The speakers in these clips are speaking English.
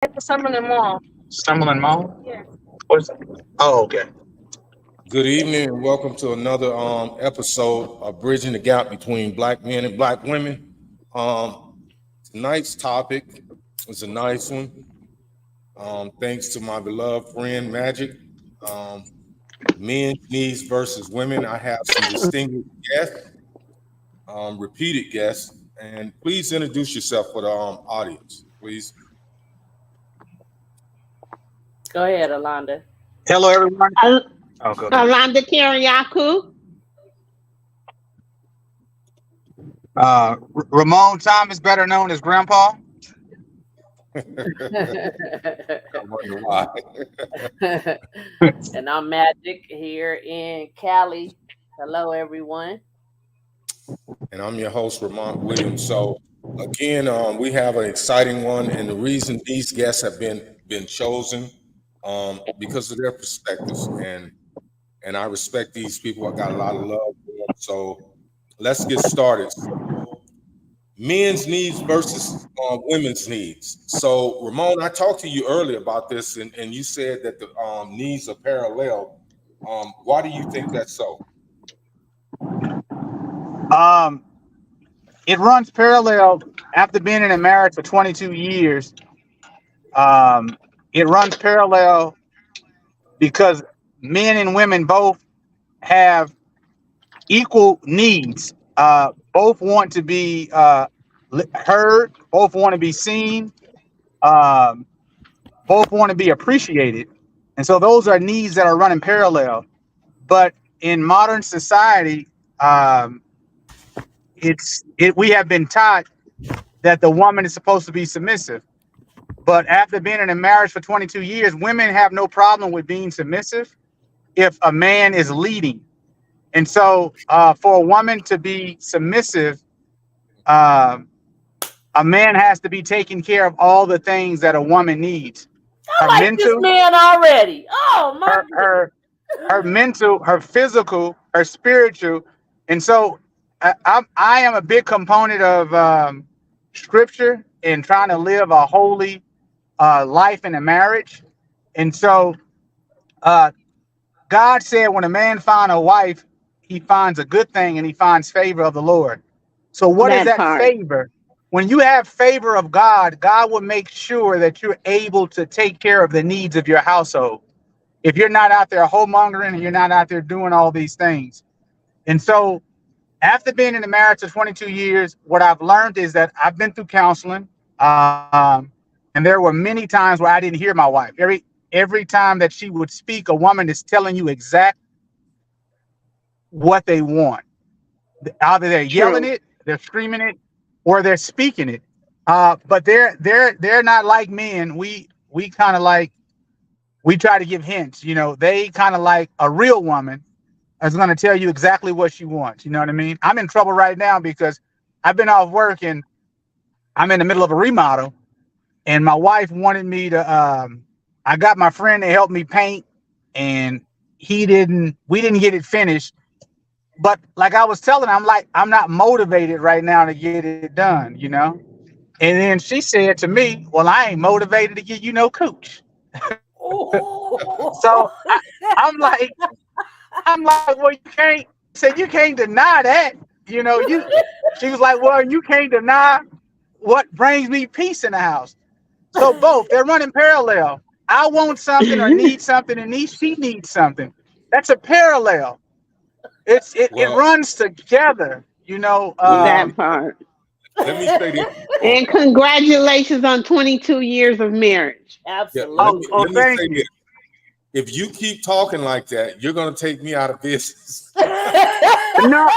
Summerlin Mall. Summerlin Mall? Yeah. What is that? Oh, okay. Good evening and welcome to another episode of Bridging the Gap between Black men and Black women. Tonight's topic is a nice one. Thanks to my beloved friend Magic. Men needs versus women. I have some distinguished guests, repeated guests, and please introduce yourself for the audience, please. Go ahead, Alonda. Hello, everyone. Al- Oh, go ahead. Alonda Kariakou. Ramon Thomas, better known as Grandpa. I wonder why. And I'm Magic here in Cali. Hello, everyone. And I'm your host, Ramon Williams. So again, we have an exciting one, and the reason these guests have been chosen because of their perspectives, and I respect these people. I got a lot of love for them. So let's get started. Men's needs versus women's needs. So Ramon, I talked to you earlier about this, and you said that the needs are parallel. Why do you think that's so? It runs parallel after being in a marriage for 22 years. It runs parallel because men and women both have equal needs. Both want to be heard, both want to be seen, both want to be appreciated. And so those are needs that are running parallel. But in modern society, we have been taught that the woman is supposed to be submissive. But after being in a marriage for 22 years, women have no problem with being submissive if a man is leading. And so for a woman to be submissive, a man has to be taking care of all the things that a woman needs. I like this man already. Oh, my her mental, her physical, her spiritual. And so I am a big component of scripture and trying to live a holy life in a marriage. And so God said when a man finds a wife, he finds a good thing and he finds favor of the Lord. So what is that favor? When you have favor of God, God will make sure that you're able to take care of the needs of your household. If you're not out there homongering and you're not out there doing all these things. And so after being in a marriage for 22 years, what I've learned is that I've been through counseling. And there were many times where I didn't hear my wife. Every time that she would speak, a woman is telling you exactly what they want. Either they're yelling it, they're screaming it, or they're speaking it. But they're not like men. We kind of like, we try to give hints. You know, they kind of like a real woman is going to tell you exactly what she wants. You know what I mean? I'm in trouble right now because I've been off work and I'm in the middle of a remodel, and my wife wanted me to. I got my friend to help me paint, and we didn't get it finished. But like I was telling her, I'm like, I'm not motivated right now to get it done, you know? And then she said to me, well, I ain't motivated to get you no cooch. So I'm like, well, you can't deny that. You know, she was like, well, you can't deny what brings me peace in the house. So both, they're running parallel. I want something or need something, and she needs something. That's a parallel. It runs together, you know. That part. Let me say this. And congratulations on 22 years of marriage. Absolutely. Let me thank say you. this. If you keep talking like that, you're going to take me out of business. No,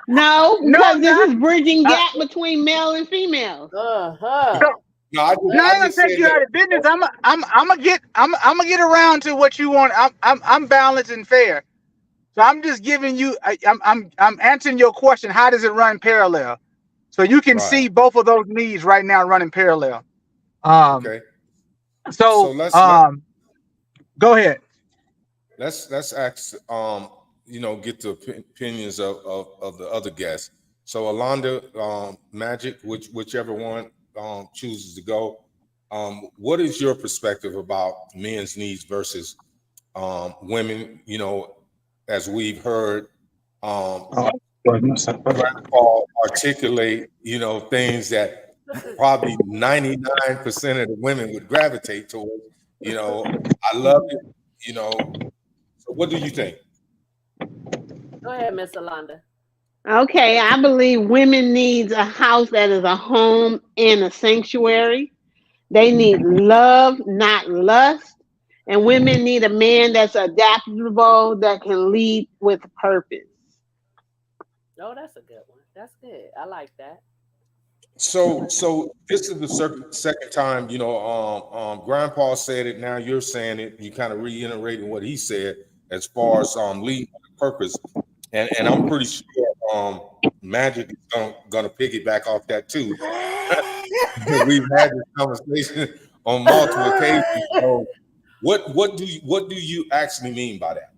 because this is bridging gap between male and female. I'm gonna take you out of business. I'm gonna get around to what you want. I'm balanced and fair. So I'm just giving you. I'm answering your question. How does it run parallel? So you can see both of those needs right now running parallel. Okay. So let's go ahead. Let's ask get the opinions of the other guests. So Alonda, Magic, whichever one chooses to go. what is your perspective about men's needs versus women? You know, as we've heard, Paul articulate, you know, things that probably 99% of the women would gravitate towards. You know, I love it. You know, so what do you think? Go ahead, Miss Alonda. Okay, I believe women needs a house that is a home and a sanctuary. They need love, not lust. And women need a man that's adaptable, that can lead with purpose. Oh, that's a good one. That's good. I like that. So this is the second time, you know, Grandpa said it. Now you're saying it. You kind of reiterating what he said as far as leading with purpose. And I'm pretty sure Magic is gonna piggyback off that too. We've had this conversation on multiple occasions. So what do you actually mean by that?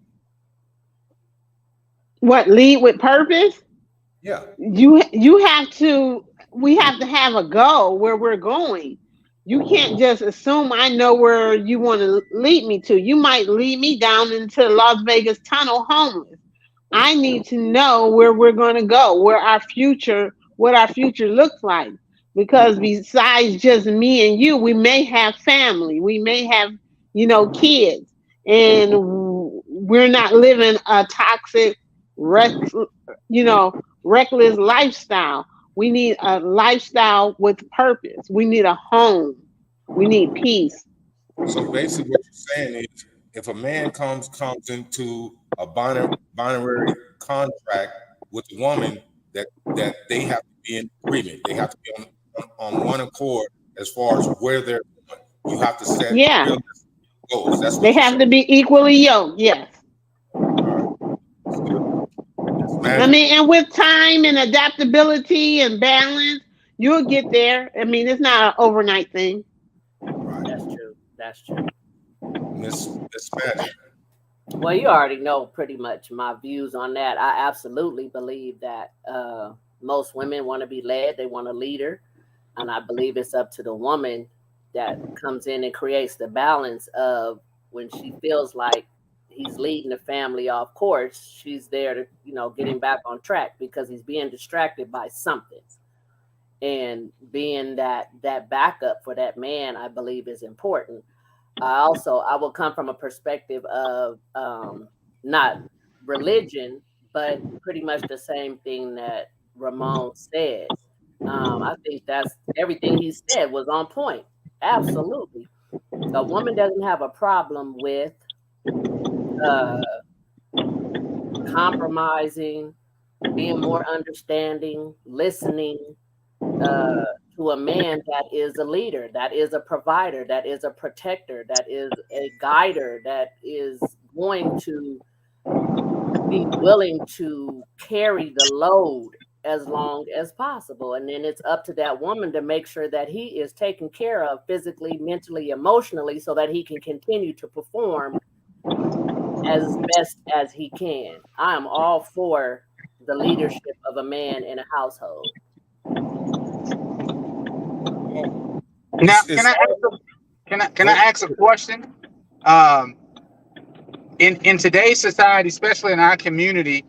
What, lead with purpose? Yeah. We have to have a goal where we're going. You can't just assume I know where you want to lead me to. You might lead me down into Las Vegas tunnel homeless. I need to know where we're going to go, what our future looks like. Because besides just me and you, we may have family, we may have, kids, and we're not living a toxic, reckless lifestyle. We need a lifestyle with purpose. We need a home. We need peace. So basically what you're saying is if a man comes into a binary contract with a woman, that they have to be in agreement. They have to be on one accord as far as where they're going. You have to set realistic goals. That's what they have to be equally yoked. Yes. I mean, and with time and adaptability and balance, you'll get there. I mean, it's not an overnight thing. That's true. Miss Magic. Well, you already know pretty much my views on that. I absolutely believe that most women want to be led. They want a leader. And I believe it's up to the woman that comes in and creates the balance of when she feels like he's leading the family off course, she's there to, get him back on track because he's being distracted by something. And being that backup for that man, I believe is important. I will come from a perspective of not religion, but pretty much the same thing that Ramon said. I think that's everything he said was on point. Absolutely. A woman doesn't have a problem with compromising, being more understanding, listening to a man that is a leader, that is a provider, that is a protector, that is a guider, that is going to be willing to carry the load as long as possible. And then it's up to that woman to make sure that he is taken care of physically, mentally, emotionally, so that he can continue to perform as best as he can. I am all for the leadership of a man in a household. Now, can I ask a question? In today's society, especially in our community,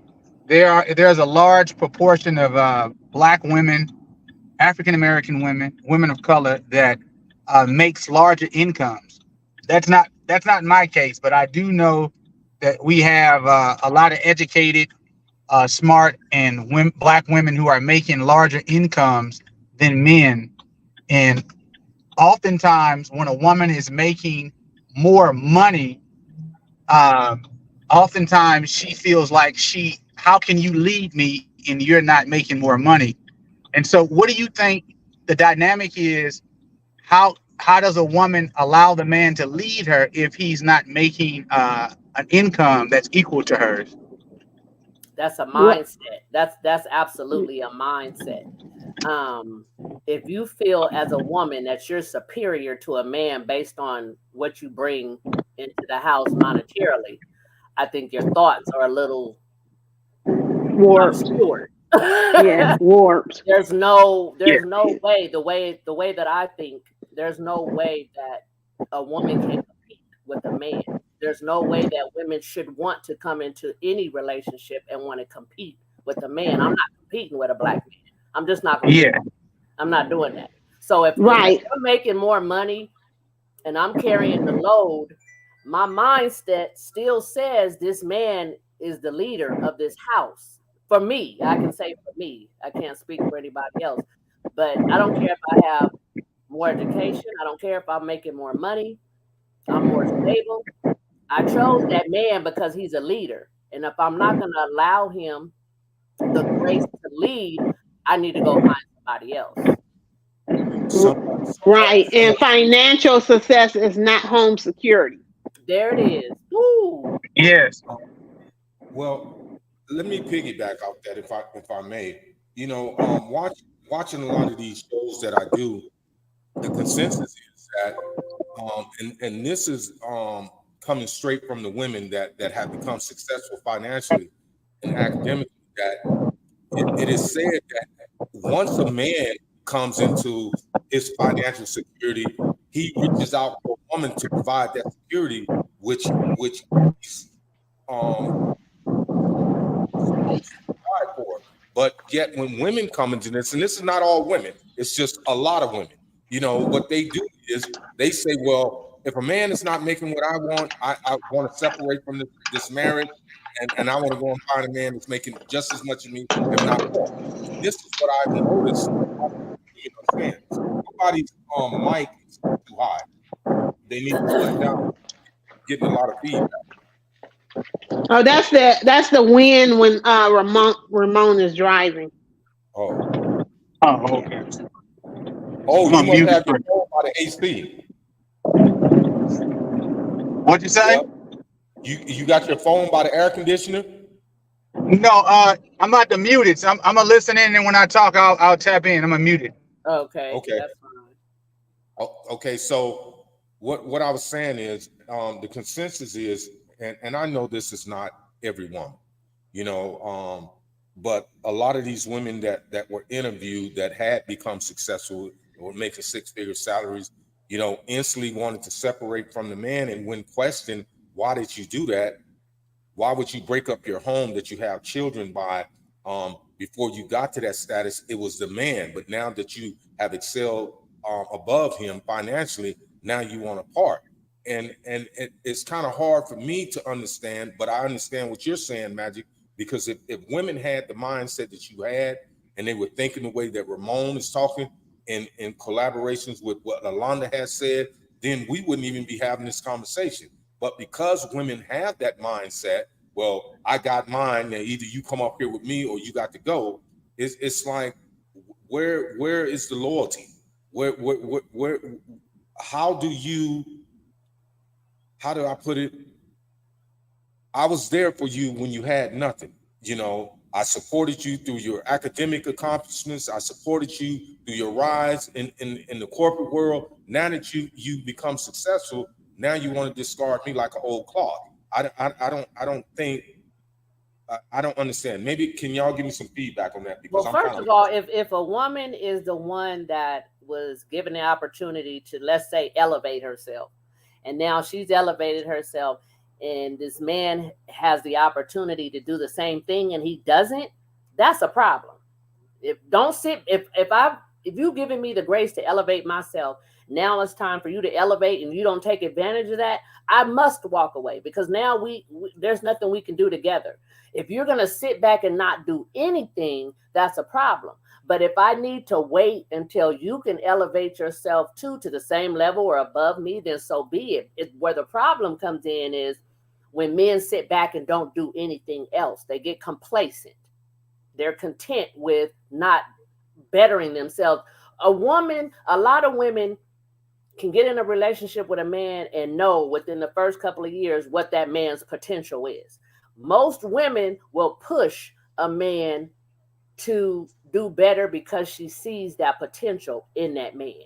there's a large proportion of Black women, African American women, women of color that makes larger incomes. That's not my case, but I do know that we have a lot of educated, smart, and Black women who are making larger incomes than men. And oftentimes, when a woman is making more money, oftentimes she feels like how can you lead me and you're not making more money? And so what do you think the dynamic is? How does a woman allow the man to lead her if he's not making an income that's equal to hers? That's a mindset. That's absolutely a mindset. If you feel as a woman that you're superior to a man based on what you bring into the house monetarily, I think your thoughts are a little warped. Yeah, warped. There's no way the way that I think there's no way that a woman can compete with a man. There's no way that women should want to come into any relationship and want to compete with a man. I'm not competing with a black man. I'm just not going to do it. I'm not doing that. So if I'm making more money and I'm carrying the load, my mindset still says this man is the leader of this house. For me, I can say for me, I can't speak for anybody else, but I don't care if I have more education. I don't care if I'm making more money. I'm more stable. I chose that man because he's a leader. And if I'm not going to allow him the grace to lead, I need to go find somebody else. Right. And financial success is not home security. There it is. Woo. Yes. Well, let me piggyback off that if I may. You know, watching a lot of these shows that I do, the consensus is that, and this is coming straight from the women that have become successful financially and academically, that it is said that once a man comes into his financial security, he reaches out for a woman to provide that security, which he's for. But yet when women come into this, and this is not all women, it's just a lot of women, you know, what they do is they say, well, if a man is not making what I want, I want to separate from this marriage, and I want to go and find a man that's making just as much of me, if not more. This is what I've noticed. You understand? Somebody's mic is too high. They need to slow it down. Getting a lot of feedback. Oh, that's the wind when Ramon is driving. Oh. Oh, okay. Oh, you must have your phone by the AC. What'd you say? Well, you got your phone by the air conditioner? No, I'm not the muted. So I'm gonna listen in, and when I talk, I'll tap in. I'm gonna mute it. Okay. Okay. That's fine. Oh, okay. So what I was saying is the consensus is, and I know this is not everyone, you know, but a lot of these women that were interviewed that had become successful or making six-figure salaries, you know, instantly wanted to separate from the man. And when questioned, why did you do that? Why would you break up your home that you have children by? Before you got to that status, it was the man. But now that you have excelled above him financially, now you want to part. And it's kind of hard for me to understand, but I understand what you're saying, Magic, because if women had the mindset that you had, and they were thinking the way that Ramon is talking in collaborations with what Alonda has said, then we wouldn't even be having this conversation. But because women have that mindset, well, I got mine, and either you come up here with me or you got to go. It's like, where is the loyalty? Where how do I put it? I was there for you when you had nothing. You know, I supported you through your academic accomplishments. I supported you through your rise in the corporate world. Now that you become successful, now you want to discard me like an old cloth. I don't understand. Maybe can y'all give me some feedback on that? Because first of all, if a woman is the one that was given the opportunity to, let's say, elevate herself, and now she's elevated herself, and this man has the opportunity to do the same thing and he doesn't, that's a problem. If you giving me the grace to elevate myself, now it's time for you to elevate, and you don't take advantage of that, I must walk away, because now there's nothing we can do together. If you're going to sit back and not do anything, that's a problem. But if I need to wait until you can elevate yourself to the same level or above me, then so be it. Where the problem comes in is when men sit back and don't do anything else. They get complacent. They're content with not bettering themselves. A lot of women can get in a relationship with a man and know within the first couple of years what that man's potential is. Most women will push a man to do better because she sees that potential in that man.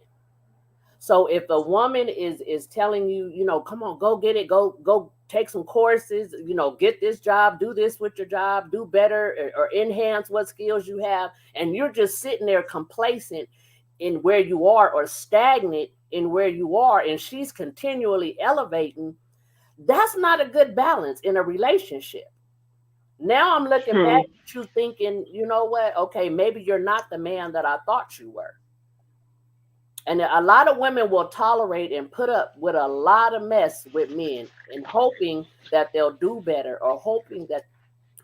So if a woman is telling you, you know, come on, go get it, go take some courses, you know, get this job, do this with your job, do better or enhance what skills you have, and you're just sitting there complacent in where you are or stagnant in where you are and she's continually elevating, that's not a good balance in a relationship. Now I'm looking back at you thinking, you know what? Okay, maybe you're not the man that I thought you were. And a lot of women will tolerate and put up with a lot of mess with men and hoping that they'll do better or hoping that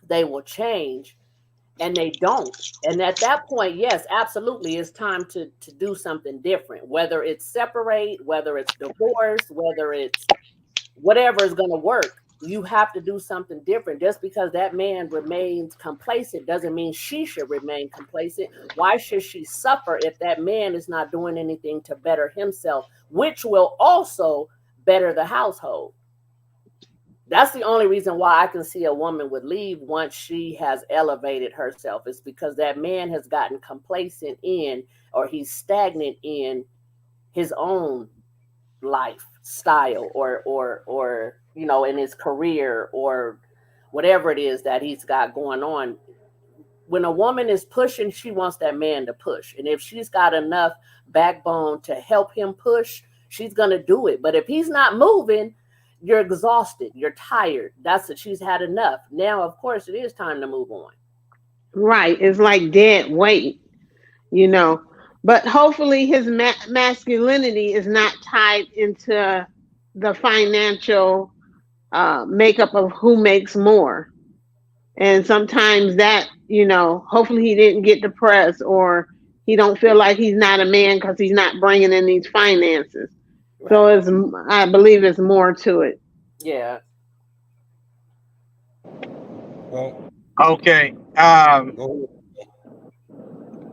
they will change, and they don't. And at that point, yes, absolutely, it's time to do something different, whether it's separate, whether it's divorce, whether it's whatever is going to work. You have to do something different. Just because that man remains complacent doesn't mean she should remain complacent. Why should she suffer if that man is not doing anything to better himself, which will also better the household? That's the only reason why I can see a woman would leave once she has elevated herself. It's because that man has gotten complacent in, or he's stagnant in his own lifestyle or you know, in his career or whatever it is that he's got going on. When a woman is pushing, she wants that man to push. And if she's got enough backbone to help him push, she's going to do it. But if he's not moving, you're exhausted, you're tired. That's it. She's had enough. Now, of course, it is time to move on. Right. It's like dead weight, you know. But hopefully his masculinity is not tied into the financial makeup of who makes more. And sometimes that, you know, hopefully he didn't get depressed or he don't feel like he's not a man because he's not bringing in these finances. Right. So I believe there's more to it. Yeah. Well, okay.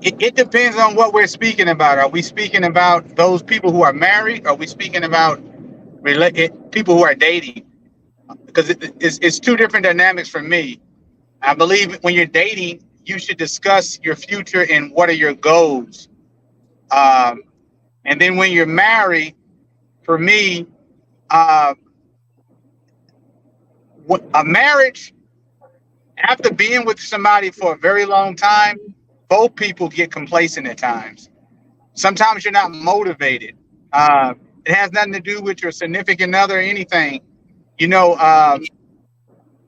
It depends on what we're speaking about. Are we speaking about those people who are married? Are we speaking about people who are dating? Because it's two different dynamics for me. I believe when you're dating, you should discuss your future and what are your goals. And then when you're married, for me, a marriage, after being with somebody for a very long time, both people get complacent at times. Sometimes you're not motivated. It has nothing to do with your significant other or anything, you know.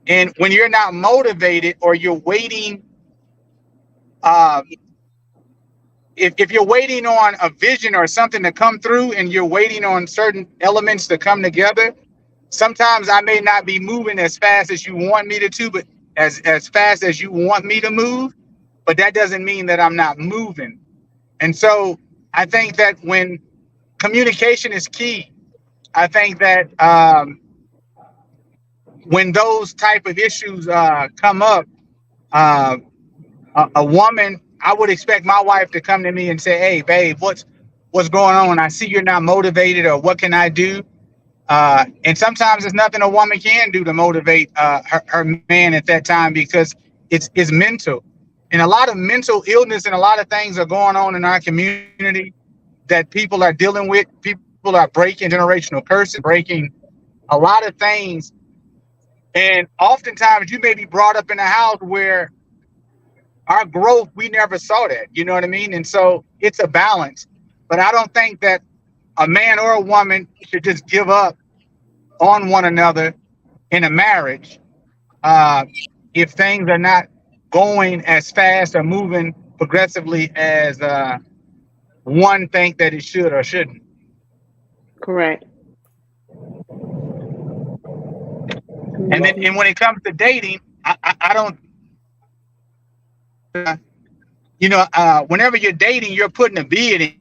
And when you're not motivated or you're waiting, if you're waiting on a vision or something to come through and you're waiting on certain elements to come together, sometimes I may not be moving as fast as you want me to, but as fast as you want me to move, but that doesn't mean that I'm not moving. And so I think that when communication is key, I think that when those type of issues come up, a woman, I would expect my wife to come to me and say, "Hey, babe, what's going on? I see you're not motivated, or what can I do?" And sometimes there's nothing a woman can do to motivate her man at that time because it's mental. And a lot of mental illness and a lot of things are going on in our community that people are dealing with. People are breaking generational curses, breaking a lot of things. And oftentimes you may be brought up in a house where our growth, we never saw that, you know what I mean? And so it's a balance. But I don't think that a man or a woman should just give up on one another in a marriage if things are not going as fast or moving progressively as one think that it should or shouldn't. Correct. And then, and when it comes to dating, I don't, whenever you're dating, you're putting a bid in.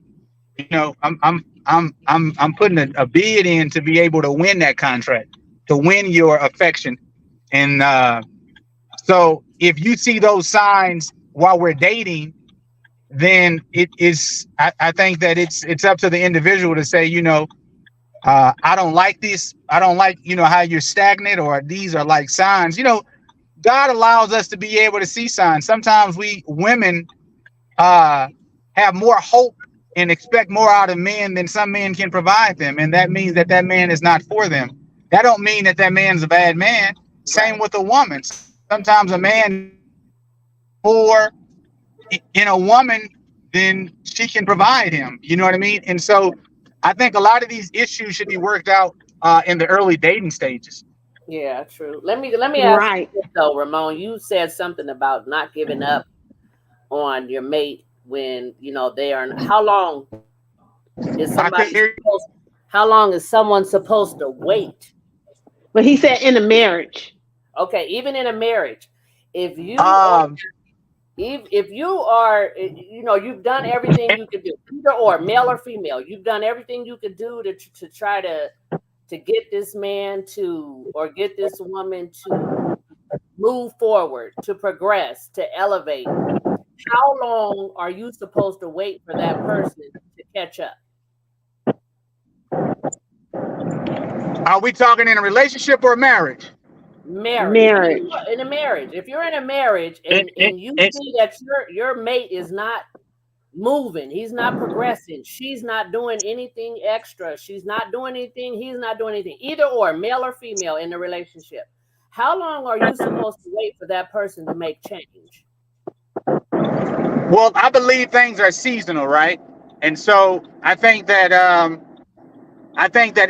You know, I'm putting a bid in to be able to win that contract, to win your affection. And so if you see those signs while we're dating, then it is, I think that it's up to the individual to say, you know, I don't like this. I don't like, you know, how you're stagnant, or these are like signs. You know, God allows us to be able to see signs. Sometimes we women have more hope and expect more out of men than some men can provide them. And that means that that man is not for them. That don't mean that that man's a bad man. Same with a woman. Sometimes a man more in a woman than she can provide him. You know what I mean? And so I think a lot of these issues should be worked out in the early dating stages. Yeah, true. Let me ask Right. you this, though, Ramon. You said something about not giving up on your mate when they are. How long is how long is someone supposed to wait? But he said in a marriage. Okay, even in a marriage, if you are, you've done everything you could do, either or, male or female, you've done everything you could do to try to get this man or get this woman to move forward, to progress, to elevate. How long are you supposed to wait for that person to catch up? Are we talking in a relationship or a marriage? Marriage. In a marriage. If you're in a marriage and you see that your mate is not moving, he's not progressing, she's not doing anything extra, she's not doing anything, he's not doing anything, either or, male or female in the relationship, how long are you supposed to wait for that person to make change? Well, I believe things are seasonal, right? And so I think that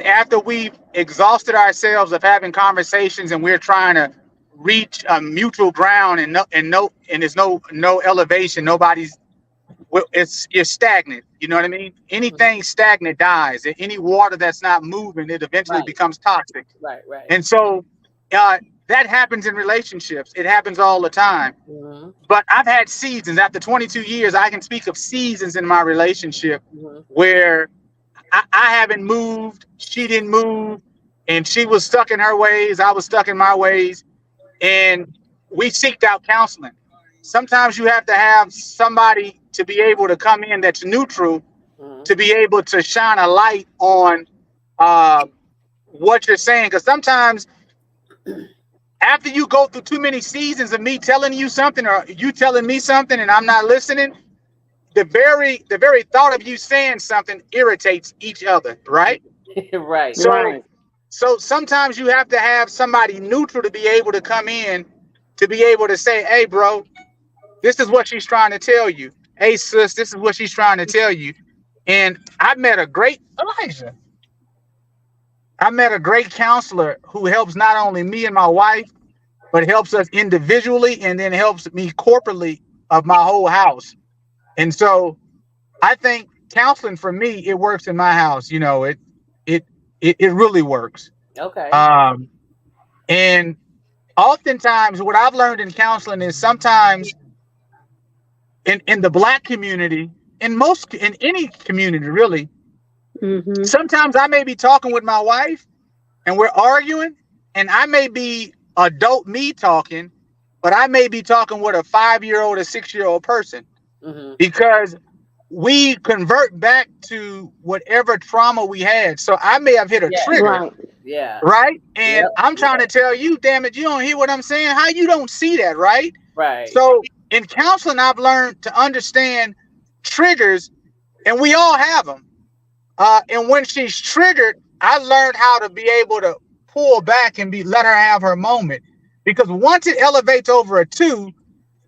after we've exhausted ourselves of having conversations and we're trying to reach a mutual ground and there's no elevation, it's stagnant. You know what I mean? Anything stagnant dies. Any water that's not moving, it eventually becomes toxic. Right. And so that happens in relationships. It happens all the time. Mm-hmm. But I've had seasons. After 22 years, I can speak of seasons in my relationship where I haven't moved, she didn't move, and she was stuck in her ways, I was stuck in my ways, and we seeked out counseling. Sometimes you have to have somebody to be able to come in that's neutral, to be able to shine a light on what you're saying. Because sometimes after you go through too many seasons of me telling you something or you telling me something and I'm not listening, the very thought of you saying something irritates each other, right? Right. So sometimes you have to have somebody neutral to be able to come in, to be able to say, hey, bro, this is what she's trying to tell you. Hey, sis, this is what she's trying to tell you. And I met a great counselor who helps not only me and my wife, but helps us individually and then helps me corporately of my whole house. And so I think counseling for me, it works in my house. You know, it really works. Okay. And oftentimes what I've learned in counseling is sometimes in the Black community, in any community really, sometimes I may be talking with my wife and we're arguing, and I may be adult me talking, but I may be talking with a 5-year-old or 6-year-old person, because we convert back to whatever trauma we had. So I may have hit a trigger. Right. And I'm trying to tell you, damn it, you don't hear what I'm saying. How you don't see that, right? Right. So in counseling, I've learned to understand triggers, and we all have them. And when she's triggered, I learned how to be able to pull back and let her have her moment. Because once it elevates over a 2,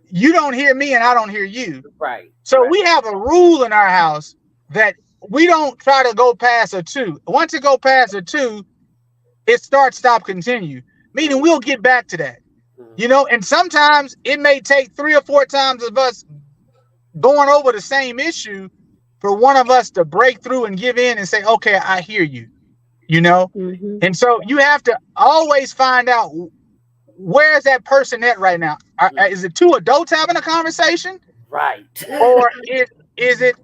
you don't hear me and I don't hear you. Right. So we have a rule in our house that we don't try to go past a 2. Once it go past a 2, it starts, stop, continue. Meaning we'll get back to that. You know, and sometimes it may take 3 or 4 times of us going over the same issue for one of us to break through and give in and say, okay, I hear you, you know? And so you have to always find out, where's that person at right now? Is it 2 adults having a conversation? Right. Or is it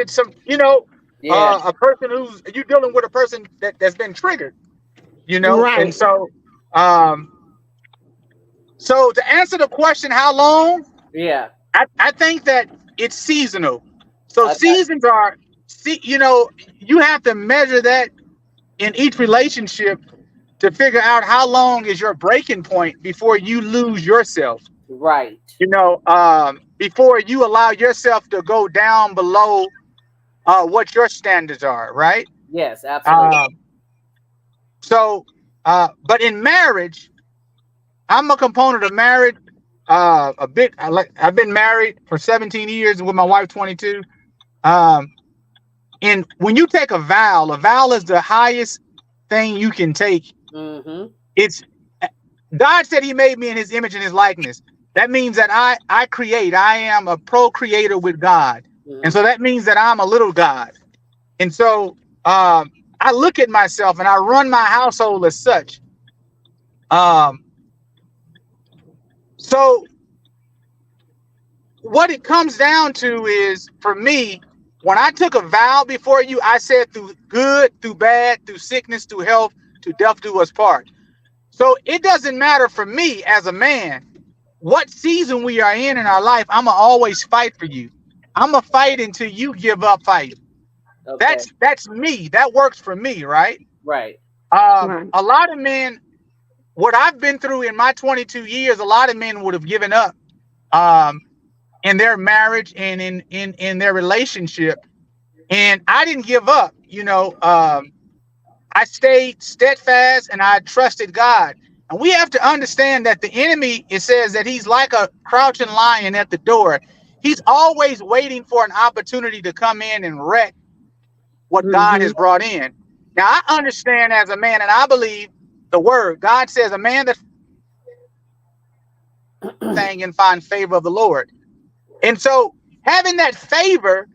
some, you know, a person you dealing with a person that's been triggered, you know? Right. And so, so to answer the question, how long? Yeah. I think that it's seasonal. So seasons are, you know, you have to measure that in each relationship to figure out how long is your breaking point before you lose yourself. Right. You know, before you allow yourself to go down below what your standards are, right? Yes, absolutely. But in marriage, I'm a component of marriage. I've been married for 17 years with my wife, 22. And when you take a vow is the highest thing you can take. It's God said he made me in his image and his likeness. That means that I create. I am a procreator with God. And so that means that I'm a little God. And so I look at myself and I run my household as such. So what it comes down to is, for me, when I took a vow before you, I said through good, through bad, through sickness, through health, to death do us part. So it doesn't matter for me as a man what season we are in our life. I'm gonna always fight for you. I'm gonna fight until you give up fighting. Okay. That's me. That works for me, right? Right. A lot of men, what I've been through in my 22 years, a lot of men would have given up in their marriage and in their relationship, and I didn't give up. You know, I stayed steadfast and I trusted God. And we have to understand that the enemy, it says that he's like a crouching lion at the door. He's always waiting for an opportunity to come in and wreck what God has brought in. Now, I understand as a man, and I believe the word, God says a man that thing and find favor of the Lord. And so having that favor,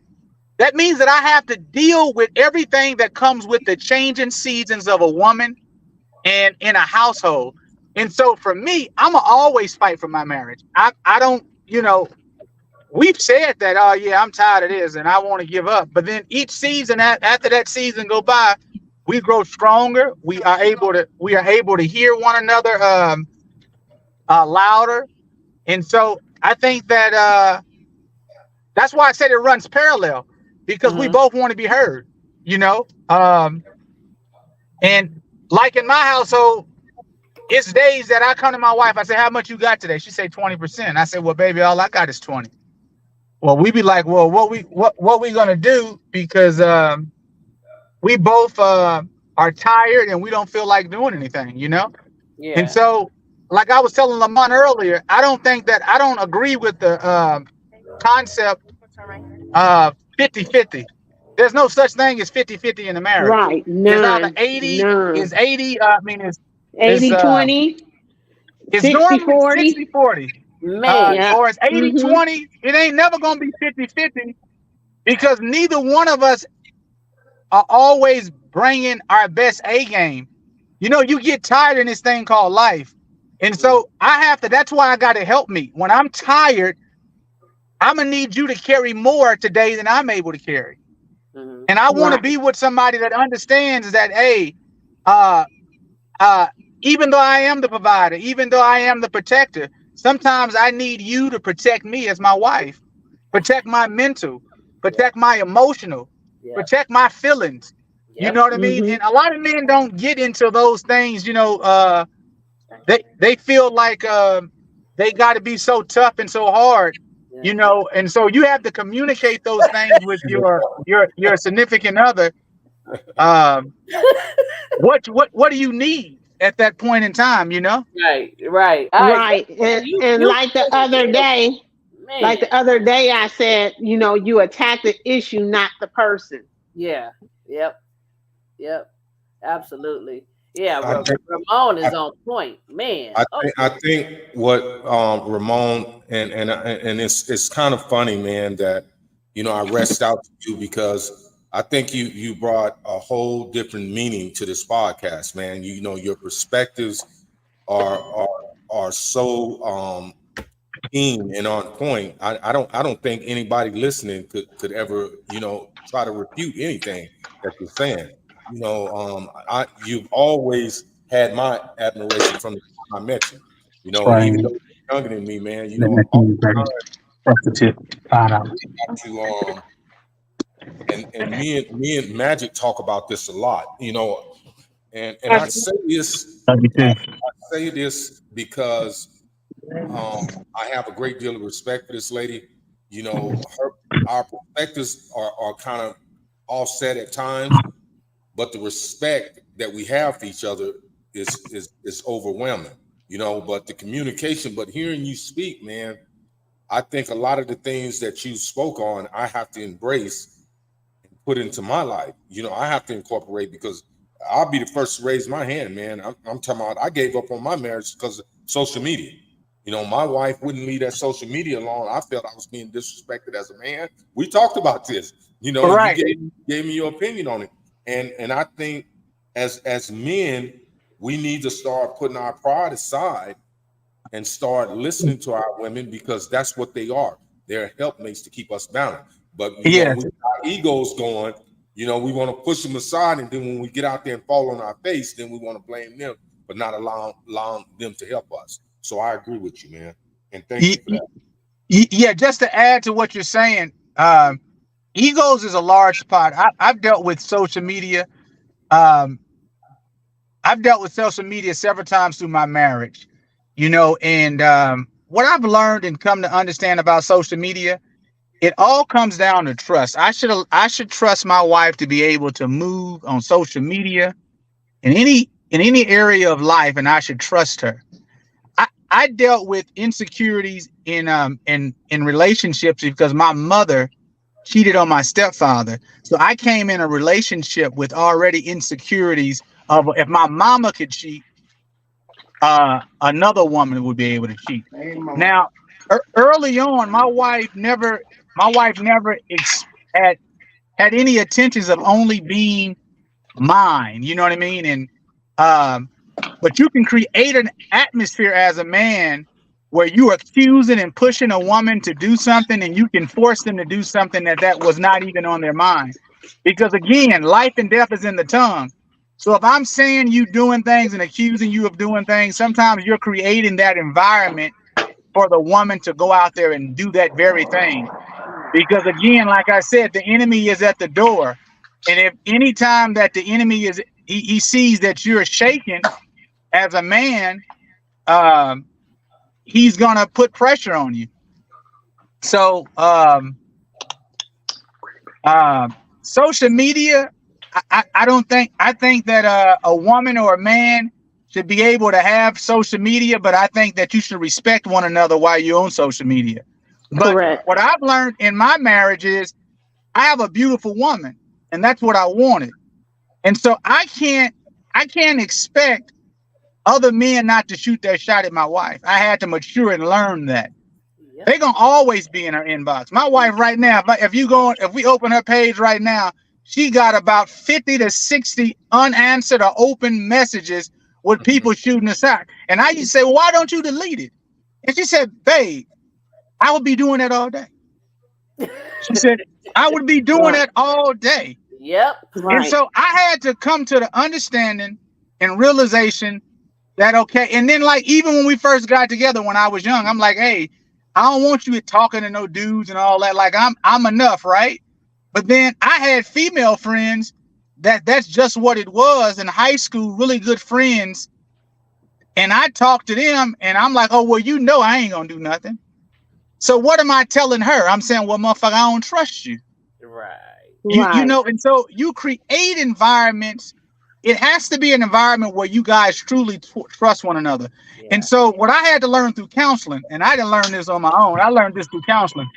that means that I have to deal with everything that comes with the changing seasons of a woman and in a household. And so for me, I'm gonna always fight for my marriage. I don't, you know, we've said that, oh yeah, I'm tired of this and I want to give up. But then each season, after that season go by, we grow stronger. We are able to hear one another louder. And so I think that that's why I said it runs parallel, because we both want to be heard, you know. And like in my household, it's days that I come to my wife, I say, how much you got today? She say 20%. I say, well, baby, all I got is 20. Well, we be like, well, what we gonna do? Because we both are tired and we don't feel like doing anything, you know? Yeah. And so, like I was telling Lamont earlier, I don't agree with the concept of 50-50. There's no such thing as 50-50 in a marriage. Right. It's either 80, is 80, it's 80-20, it's normally 60-40. Man, or it's 80-20. It ain't never gonna be 50-50, because neither one of us are always bringing our best A game. You know, you get tired in this thing called life. And so that's why I got to help me. When I'm tired, I'm gonna need you to carry more today than I'm able to carry. And I want to be with somebody that understands that, hey, even though I am the provider, even though I am the protector, sometimes I need you to protect me as my wife, protect my mental, protect my emotional, protect my feelings. You know what I mean? And a lot of men don't get into those things, you know. They feel like they got to be so tough and so hard, you know. And so you have to communicate those things with your significant other. What do you need at that point in time, you know? Right. And like the other day, I said, you know, you attack the issue, not the person. Yeah. Yep. Absolutely. Yeah. Ramon is on point, man. I think what Ramon and it's kind of funny, man, that, you know, I reached out to you because I think you brought a whole different meaning to this podcast, man. You know, your perspectives are so keen and on point. I don't think anybody listening could ever, you know, try to refute anything that you're saying. You know, you've always had my admiration from the time I met you. You know, even though you're younger than me, man. You know, and me and Magic talk about this a lot. You know, and I say this because I have a great deal of respect for this lady. You know, our perspectives are kind of offset at times, but the respect that we have for each other is overwhelming, you know. But the communication, but hearing you speak, man, I think a lot of the things that you spoke on, I have to embrace and put into my life. You know, I have to incorporate, because I'll be the first to raise my hand, man. I'm talking about, I gave up on my marriage because of social media. You know, my wife wouldn't leave that social media alone. I felt I was being disrespected as a man. We talked about this, you know, right. You gave me your opinion on it. And I think as men, we need to start putting our pride aside and start listening to our women, because that's what they are. They're helpmates to keep us balanced. But you know, we got our egos going, you know, we want to push them aside, and then when we get out there and fall on our face, then we want to blame them for not allowing them to help us. So I agree with you, man. And thank you for that. Yeah, just to add to what you're saying, egos is a large part. I've dealt with social media. I've dealt with social media several times through my marriage, you know, and what I've learned and come to understand about social media, it all comes down to trust. I should trust my wife to be able to move on social media in any area of life, and I should trust her. I dealt with insecurities in relationships because my mother cheated on my stepfather. So I came in a relationship with already insecurities of, if my mama could cheat, another woman would be able to cheat. Now, early on, my wife never had any intentions of only being mine. You know what I mean? And but you can create an atmosphere as a man where you are accusing and pushing a woman to do something, and you can force them to do something that was not even on their mind. Because again, life and death is in the tongue. So if I'm saying you doing things and accusing you of doing things, sometimes you're creating that environment for the woman to go out there and do that very thing. Because again, like I said, the enemy is at the door. And if any time that the enemy is, he sees that you're shaken as a man, he's gonna put pressure on you. So social media, I think that a woman or a man should be able to have social media, but I think that you should respect one another while you're on social media. But Correct. What I've learned in my marriage is I have a beautiful woman, and that's what I wanted. And so I can't expect other men not to shoot their shot at my wife. I had to mature and learn that. Yep. They're gonna always be in her inbox. My wife right now, if we open her page right now, she got about 50 to 60 unanswered or open messages with people shooting us out. And I used to say, well, why don't you delete it? And she said, babe, I would be doing that all day. She said, I would be doing that all day. Yep. Right. And so I had to come to the understanding and realization that, okay. And then, like, even when we first got together when I was young, I'm like, hey, I don't want you talking to no dudes and all that. Like, I'm enough, right? But then I had female friends that's just what it was in high school, really good friends. And I talked to them and I'm like, oh, well, you know, I ain't gonna do nothing. So what am I telling her? I'm saying, well, motherfucker, I don't trust you. Right. You know, and so you create environments. It has to be an environment where you guys truly trust one another. Yeah. And so what I had to learn through counseling, and I didn't learn this on my own, I learned this through counseling.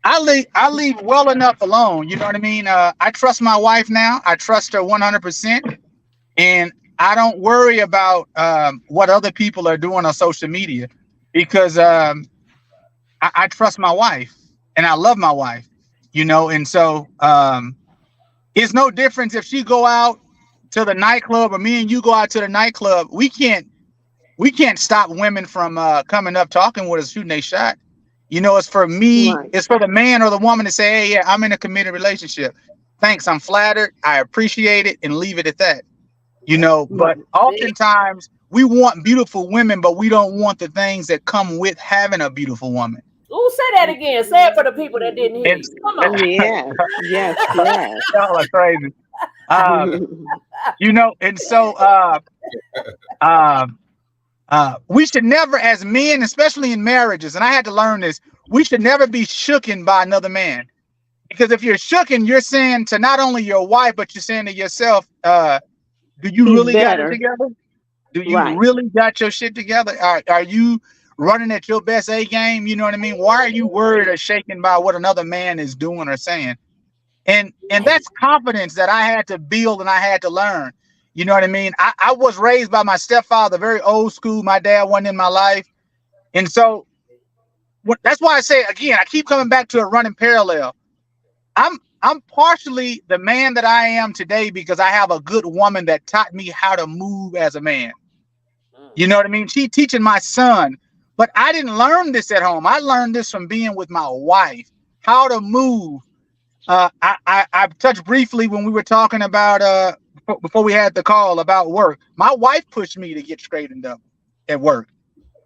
I leave well enough alone. You know what I mean? I trust my wife now. I trust her 100%. And I don't worry about what other people are doing on social media, because I trust my wife and I love my wife, you know? And so it's no difference if she go out to the nightclub or me and you go out to the nightclub. We can't stop women from coming up, talking with us, shooting a shot. You know, it's for me, right. It's for the man or the woman to say, hey, yeah, I'm in a committed relationship. Thanks, I'm flattered. I appreciate it, and leave it at that. You know, but oftentimes we want beautiful women, but we don't want the things that come with having a beautiful woman. Oh, say that again. Say it for the people that didn't hear you. Come on. Yes. Y'all are crazy. You know, and so we should never, as men, especially in marriages, and I had to learn this, we should never be shooken by another man. Because if you're shooken, you're saying to not only your wife, but you're saying to yourself, do you really got it together? Do you really got your shit together? Are you running at your best A game? You know what I mean? Why are you worried or shaken by what another man is doing or saying? And that's confidence that I had to build and I had to learn. You know what I mean? I was raised by my stepfather, very old school. My dad wasn't in my life. And so that's why I say, again, I keep coming back to a running parallel. I'm partially the man that I am today because I have a good woman that taught me how to move as a man. You know what I mean? She teaching my son, but I didn't learn this at home. I learned this from being with my wife, how to move. I touched briefly when we were talking about before we had the call about work. My wife pushed me to get straightened up at work.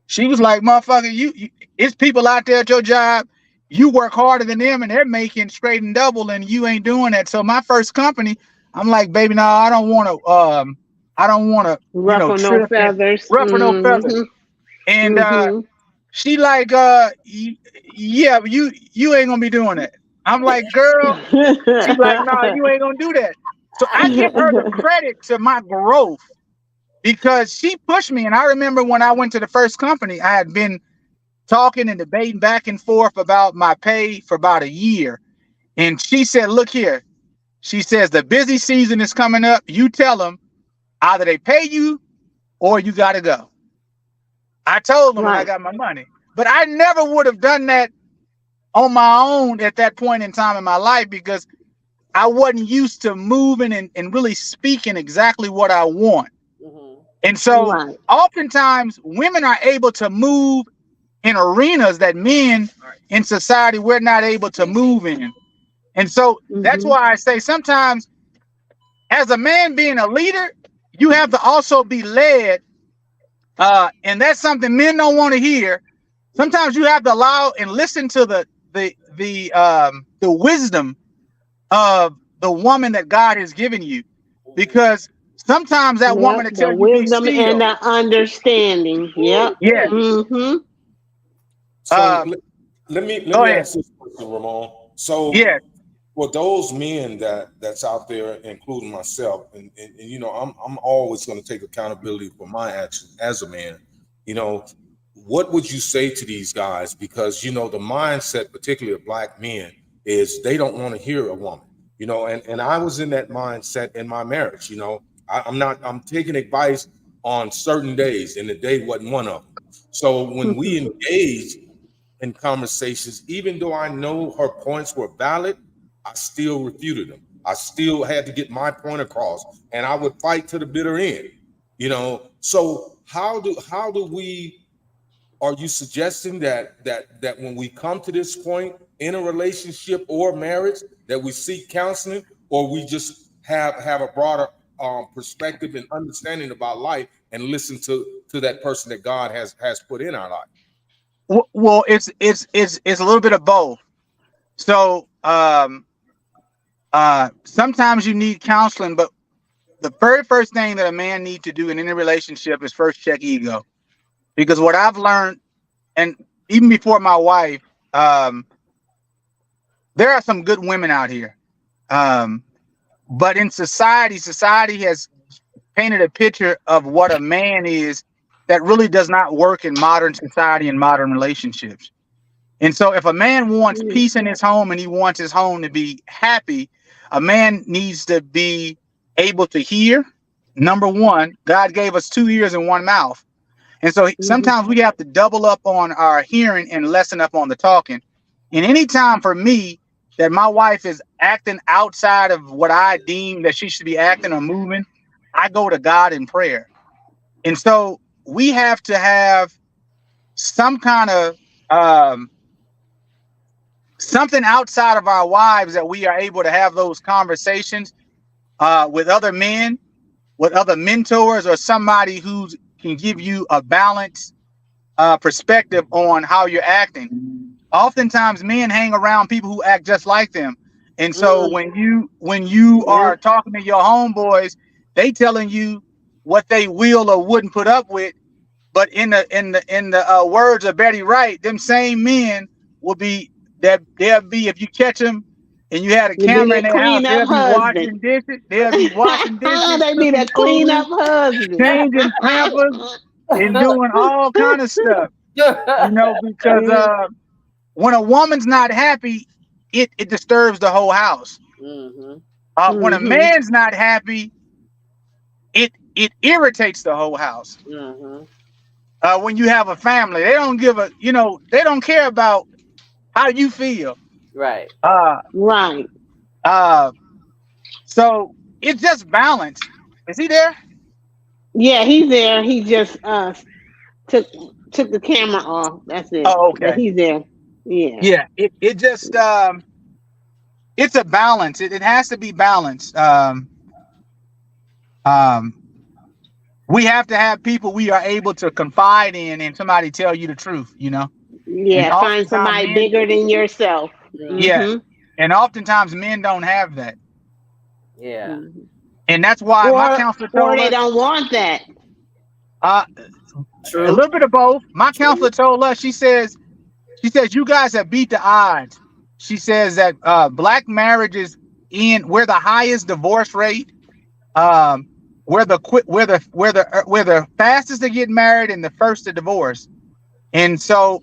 She was like, motherfucker, you it's people out there at your job. You work harder than them and they're making straight and double and you ain't doing that. So my first company, I'm like, baby, no, I don't want to ruffle no feathers. Ruffle no feathers. And she like, yeah, you ain't gonna be doing that. I'm like, girl, she's like, no, you ain't gonna do that. So I give her the credit to my growth because she pushed me. And I remember when I went to the first company, I had been talking and debating back and forth about my pay for about a year. And she said, look here. She says, the busy season is coming up. You tell them either they pay you or you got to go. I told them when I got my money, but I never would have done that on my own at that point in time in my life because I wasn't used to moving and really speaking exactly what I want. And so oftentimes women are able to move in arenas that men in society, we're not able to move in. And so that's why I say sometimes as a man being a leader, you have to also be led. And that's something men don't want to hear. Sometimes you have to allow and listen to the wisdom of the woman that God has given you, because sometimes that woman that tells you wisdom and the understanding. Yep. Yeah. So let me ask this question, Ramon. So for those men that's out there, including myself, and you know, I'm always going to take accountability for my actions as a man. You know, what would you say to these guys? Because you know, the mindset, particularly of black men, is they don't want to hear a woman. You know, and I was in that mindset in my marriage. You know, I'm taking advice on certain days, and the day wasn't one of them. So when we engaged in conversations, even though I know her points were valid, I still refuted them. I still had to get my point across, and I would fight to the bitter end. You know, so how do we? Are you suggesting that when we come to this point in a relationship or marriage, that we seek counseling, or we just have a broader perspective and understanding about life and listen to that person that God has put in our life? Well, it's a little bit of both. So sometimes you need counseling, but the very first thing that a man needs to do in any relationship is first check ego. Because what I've learned, and even before my wife, there are some good women out here. But in society has painted a picture of what a man is that really does not work in modern society and modern relationships. And so if a man wants peace in his home and he wants his home to be happy, a man needs to be able to hear. Number one, God gave us 2 ears and 1 mouth. And so sometimes we have to double up on our hearing and lessen up on the talking. And any time for me that my wife is acting outside of what I deem that she should be acting or moving, I go to God in prayer. And so we have to have some kind of something outside of our wives that we are able to have those conversations with other men, with other mentors, or somebody who can give you a balanced perspective on how you're acting. Oftentimes men hang around people who act just like them. And so when you are talking to your homeboys, they telling you what they will or wouldn't put up with. But in the words of Betty Wright, them same men will be that they'll be, if you catch them and you had a camera in their house, they'll be washing dishes. They'll be washing dishes. They be that clean up husband, changing pampers and doing all kind of stuff. You know, because when a woman's not happy, it disturbs the whole house. Mm-hmm. When a man's not happy, it irritates the whole house. Mm-hmm. When you have a family, they don't give a, they don't care about how you feel. Right. Right. So it's just balance. Is he there? Yeah, he's there. He just took the camera off. That's it. Oh, okay. But he's there. Yeah. Yeah. It just it's a balance. It has to be balanced. We have to have people we are able to confide in and somebody tell you the truth, Yeah, find somebody bigger than yourself. Yeah. Mm-hmm. And oftentimes men don't have that. Yeah. Mm-hmm. And that's why my counselor told or they us, don't want that. True. A little bit of both. My counselor told us, she says, you guys have beat the odds. She says that black marriages we're the highest divorce rate. We're the fastest to get married and the first to divorce. And so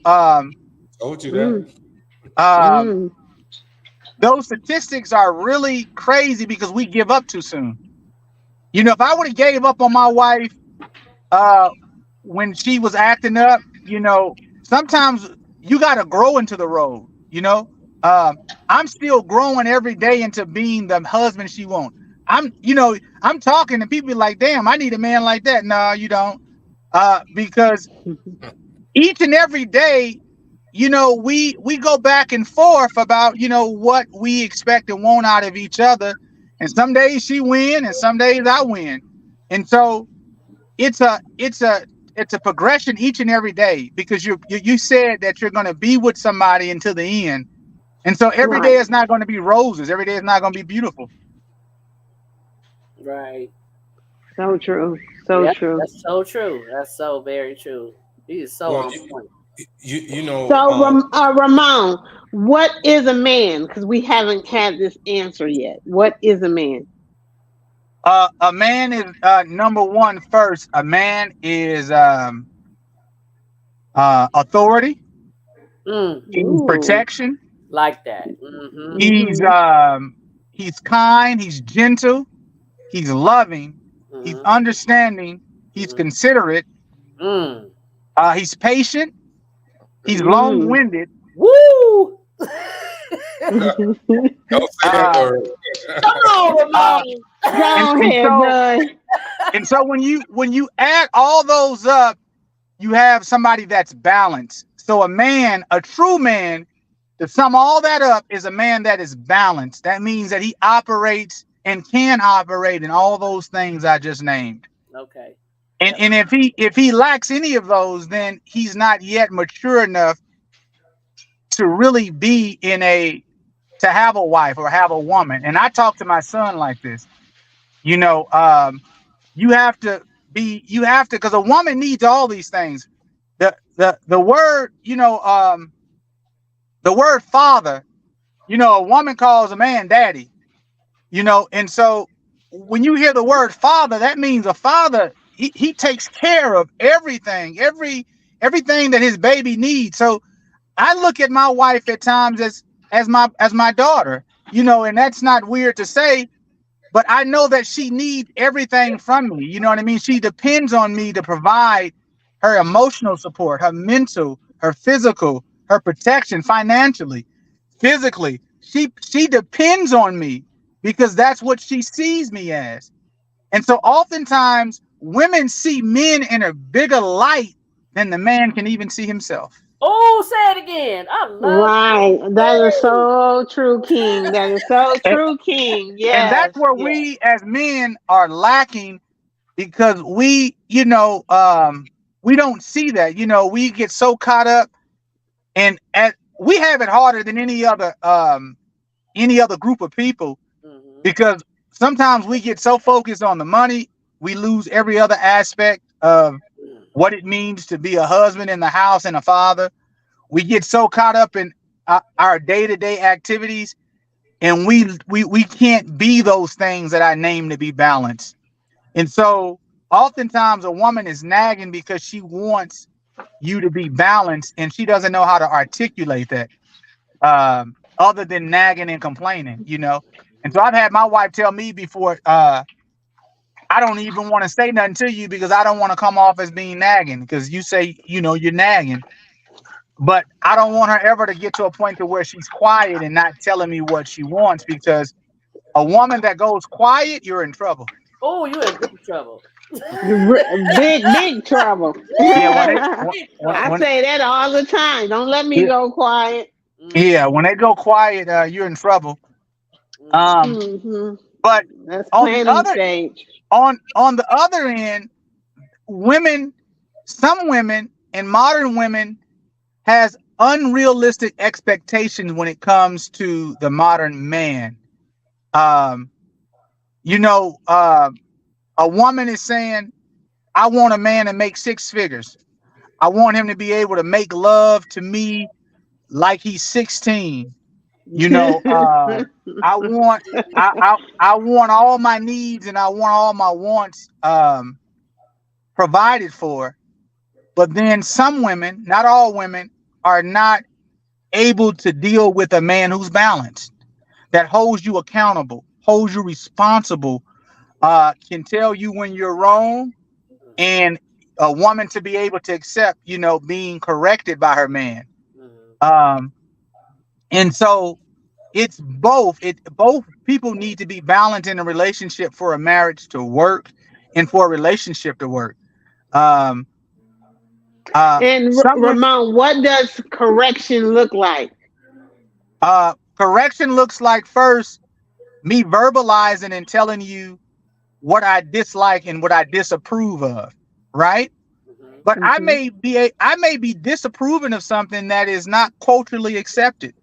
told you that. Those statistics are really crazy because we give up too soon. If I would have gave up on my wife when she was acting up, sometimes you got to grow into the role. I'm still growing every day into being the husband she wants. I'm talking and people be like, damn, I need a man like that. No, you don't. Because each and every day, we go back and forth about, what we expect and want out of each other. And some days she win and some days I win. And so it's a progression each and every day, because you said that you're going to be with somebody until the end. And so every day is not going to be roses. Every day is not going to be beautiful. Right. So true. So true. That's so true. That's so very true. He's so on point. So Ramon, what is a man? Because we haven't had this answer yet. What is a man? A man is number one. First, a man is authority, protection. Like that. Mm-hmm. He's kind. He's gentle. He's loving. Mm-hmm. He's understanding. He's considerate. He's patient. He's long-winded. Woo! Don't say that word. Come on, Ramon. And so when you add all those up, you have somebody that's balanced. So a true man, to sum all that up, is a man that is balanced. That means that he operates and can operate in all those things I just named. Okay. And if he lacks any of those, then he's not yet mature enough to really be to have a wife or have a woman. And I talk to my son like this. You have to, because a woman needs all these things. The word, the word father, a woman calls a man daddy, and so when you hear the word father, that means a father, he takes care of everything that his baby needs. So I look at my wife at times as my daughter, and that's not weird to say, but I know that she needs everything from me. You know what I mean? She depends on me to provide her emotional support, her mental, her physical, her protection, financially, physically. She depends on me because that's what she sees me as. And so oftentimes women see men in a bigger light than the man can even see himself. Oh, say it again. I love That is so true, King. That is so true, King. Yeah. And that's where we as men are lacking, because we don't see that. We get so caught up, and we have it harder than any other group of people, because sometimes we get so focused on the money, we lose every other aspect of what it means to be a husband in the house and a father. We get so caught up in our day-to-day activities, and we can't be those things that I named to be balanced. And so oftentimes a woman is nagging because she wants you to be balanced, and she doesn't know how to articulate that other than nagging and complaining. And so I've had my wife tell me before, I don't even want to say nothing to you because I don't want to come off as being nagging, because you say, you're nagging. But I don't want her ever to get to a point to where she's quiet and not telling me what she wants, because a woman that goes quiet, you're in trouble. Oh, you're in big trouble. Big trouble. Yeah, I say that all the time. Don't let me go quiet. Yeah, when they go quiet, you're in trouble. But that's on the other end, some women and modern women has unrealistic expectations when it comes to the modern man. A woman is saying, I want a man to make 6 figures. I want him to be able to make love to me like he's 16. I want all my needs and I want all my wants provided for. But then some women, not all women, are not able to deal with a man who's balanced, that holds you accountable, holds you responsible, can tell you when you're wrong, and a woman to be able to accept, being corrected by her man. And so it's both. Both people need to be balanced in a relationship for a marriage to work and for a relationship to work. And Ramon, what does correction look like? Correction looks like, first, me verbalizing and telling you what I dislike and what I disapprove of, right? But I may be disapproving of something that is not culturally accepted,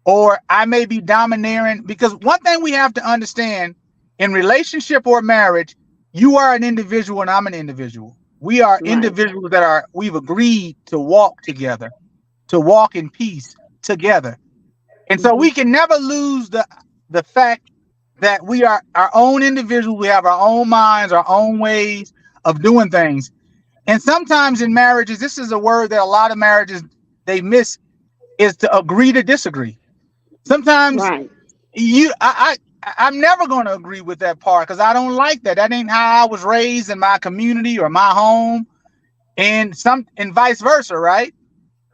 or I may be domineering, because one thing we have to understand in relationship or marriage, you are an individual and I'm an individual. We are individuals that we've agreed to walk together, to walk in peace together. And so we can never lose the fact that we are our own individuals. We have our own minds, our own ways of doing things. And sometimes in marriages, this is a word that a lot of marriages, they miss, is to agree to disagree. Sometimes I'm never going to agree with that part because I don't like that. That ain't how I was raised in my community or my home, and vice versa, right?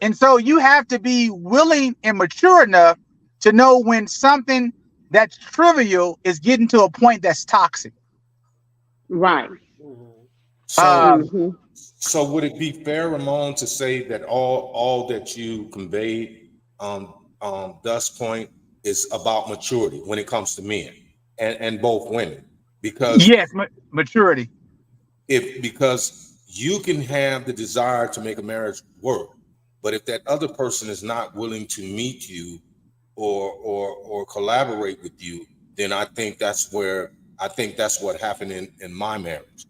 And so you have to be willing and mature enough to know when something that's trivial is getting to a point that's toxic. Right. So would it be fair, Ramon, to say that all that you conveyed thus point is about maturity when it comes to men and both women? Because yes, maturity. Because you can have the desire to make a marriage work, but if that other person is not willing to meet you or collaborate with you, then I think that's what happened in my marriage.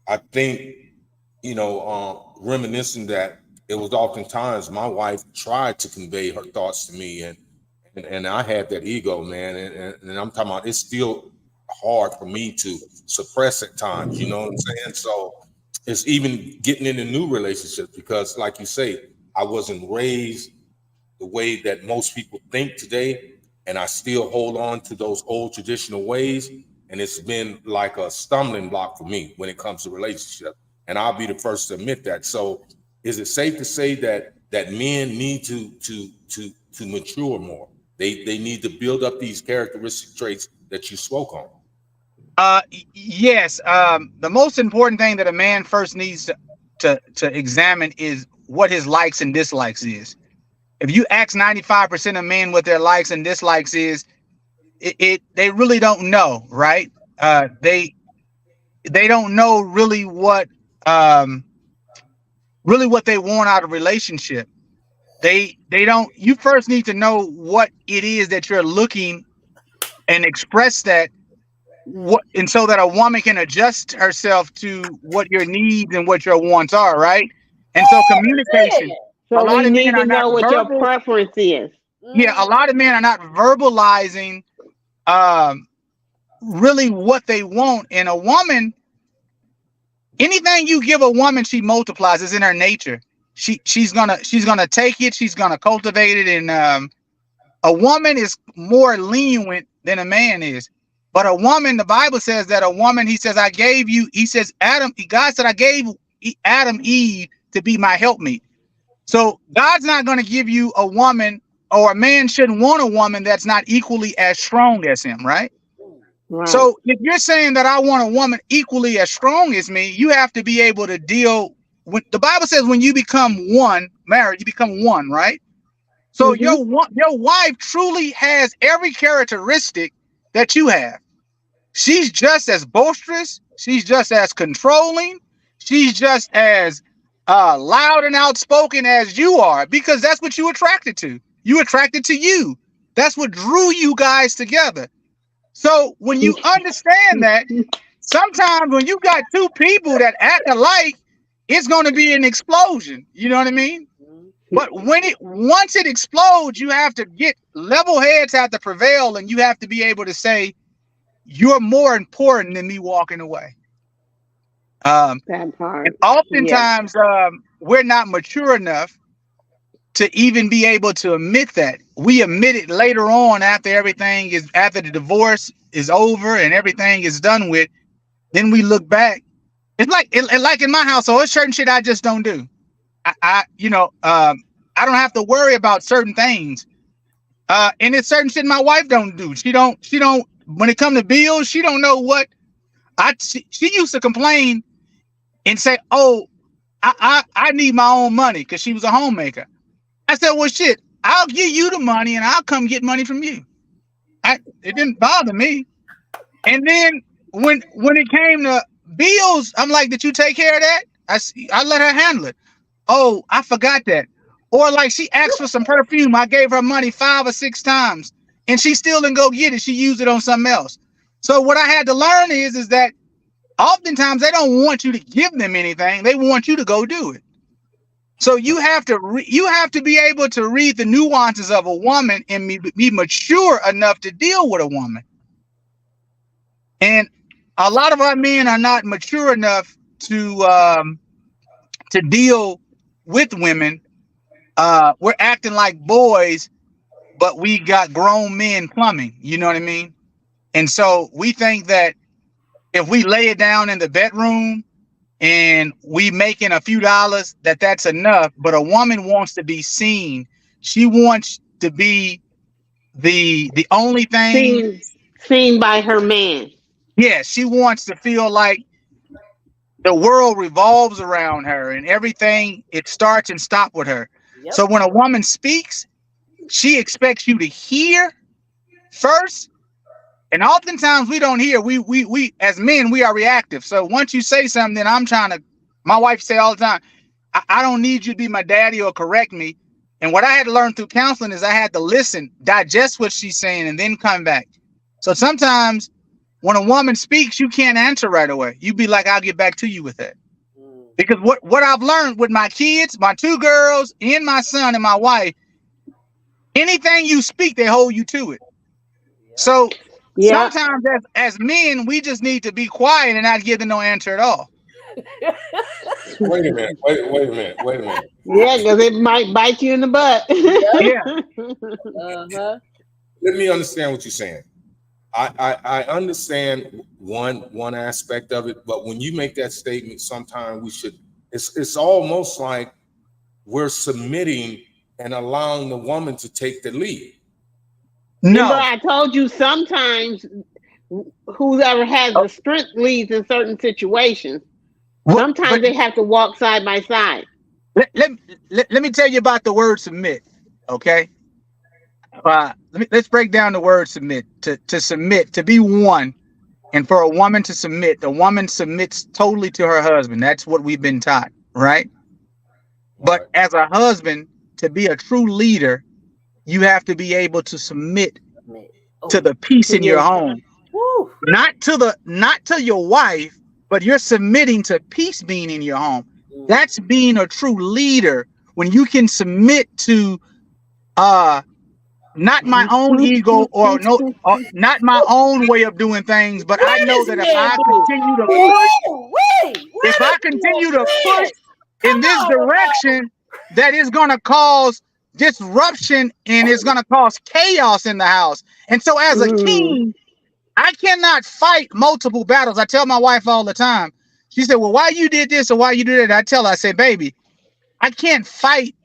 I think, reminiscing that it was oftentimes my wife tried to convey her thoughts to me, and I had that ego, man, and I'm talking about, it's still hard for me to suppress at times, you know what I'm saying? So it's even getting into new relationships, because like you say, I wasn't raised the way that most people think today, and I still hold on to those old traditional ways, and it's been like a stumbling block for me when it comes to relationship, and I'll be the first to admit that. So is it safe to say that men need to mature more? They need to build up these characteristic traits that you spoke on. Yes. The most important thing that a man first needs to examine is what his likes and dislikes is. If you ask 95% of men what their likes and dislikes is, they really don't know, right? They don't know really what they want out of a relationship. They don't. You first need to know what it is that you're looking, and express that, and so that a woman can adjust herself to what your needs and what your wants are, right? And so communication. So we need to know what your preference is. Yeah, a lot of men are not verbalizing really what they want. And a woman, anything you give a woman, she multiplies. It's in her nature. She's gonna take it. She's gonna cultivate it, and A woman is more lenient than a man is. But a woman, the Bible says that a woman, he says, God said, I gave Adam Eve to be my helpmeet. So God's not going to give you a woman, or a man shouldn't want a woman that's not equally as strong as him, right? Right. So if you're saying that I want a woman equally as strong as me, you have to be able to deal with, the Bible says when you become one, married, you become one, right? So your wife truly has every characteristic that you have. She's just as boisterous. She's just as controlling. She's just as loud and outspoken as you are, because that's what you attracted to. You attracted to you. That's what drew you guys together. So when you understand that, sometimes when you got two people that act alike, it's going to be an explosion. You know what I mean? But once it explodes, you have to get level heads have to prevail, and you have to be able to say, you're more important than me walking away. That part. And oftentimes we're not mature enough to even be able to admit that. We admit it later on after the divorce is over and everything is done with. Then we look back. It's like in my household, it's certain shit I just don't do. I don't have to worry about certain things. And it's certain shit my wife don't do. She don't, when it comes to bills, she don't know what she used to complain and say, oh, I need my own money, because she was a homemaker. I said, well, shit, I'll give you the money and I'll come get money from you. It didn't bother me. And then when it came to bills, I'm like, did you take care of that? I let her handle it. Oh, I forgot that. Or like she asked for some perfume. I gave her money 5 or 6 times and she still didn't go get it. She used it on something else. So what I had to learn is that oftentimes they don't want you to give them anything. They want you to go do it. So you have to be able to read the nuances of a woman and be mature enough to deal with a woman. And a lot of our men are not mature enough to deal with women. We're acting like boys, but we got grown men plumbing. You know what I mean? And so we think that if we lay it down in the bedroom and we making a few dollars, that's enough. But a woman wants to be seen. She wants to be the only thing seen by her man. Yeah, she wants to feel like the world revolves around her and everything, it starts and stops with her. Yep. So when a woman speaks, she expects you to hear first. And oftentimes we don't hear. We as men, we are reactive. So once you say something, then my wife say all the time, I don't need you to be my daddy or correct me. And what I had to learn through counseling is I had to listen, digest what she's saying, and then come back. So sometimes when a woman speaks, you can't answer right away. You be like, I'll get back to you with that. Because what I've learned with my kids, my 2 girls, and my son and my wife, anything you speak, they hold you to it. So sometimes as men, we just need to be quiet and not give them no answer at all. Wait a minute. Yeah, because it might bite you in the butt. Uh-huh. Let me understand what you're saying. I understand one aspect of it, but when you make that statement, sometimes we should. It's almost like we're submitting and allowing the woman to take the lead. No, remember I told you sometimes whoever has the strength leads in certain situations. Sometimes they have to walk side by side. Let me tell you about the word submit. Okay. Let's break down the word submit. To submit, to be one, and for a woman to submit, the woman submits totally to her husband. That's what we've been taught, right? But as a husband, to be a true leader, you have to be able to submit to the peace in your home. Woo. Not to your wife, but you're submitting to peace being in your home. That's being a true leader, when you can submit to not my own ego or not my own way of doing things, but I know that if I continue to push in this direction, that is going to cause disruption and it's going to cause chaos in the house. And so as a king, I cannot fight multiple battles. I tell my wife all the time. She said, well, why you did this or why you did it? I tell her, I say, baby, I can't fight.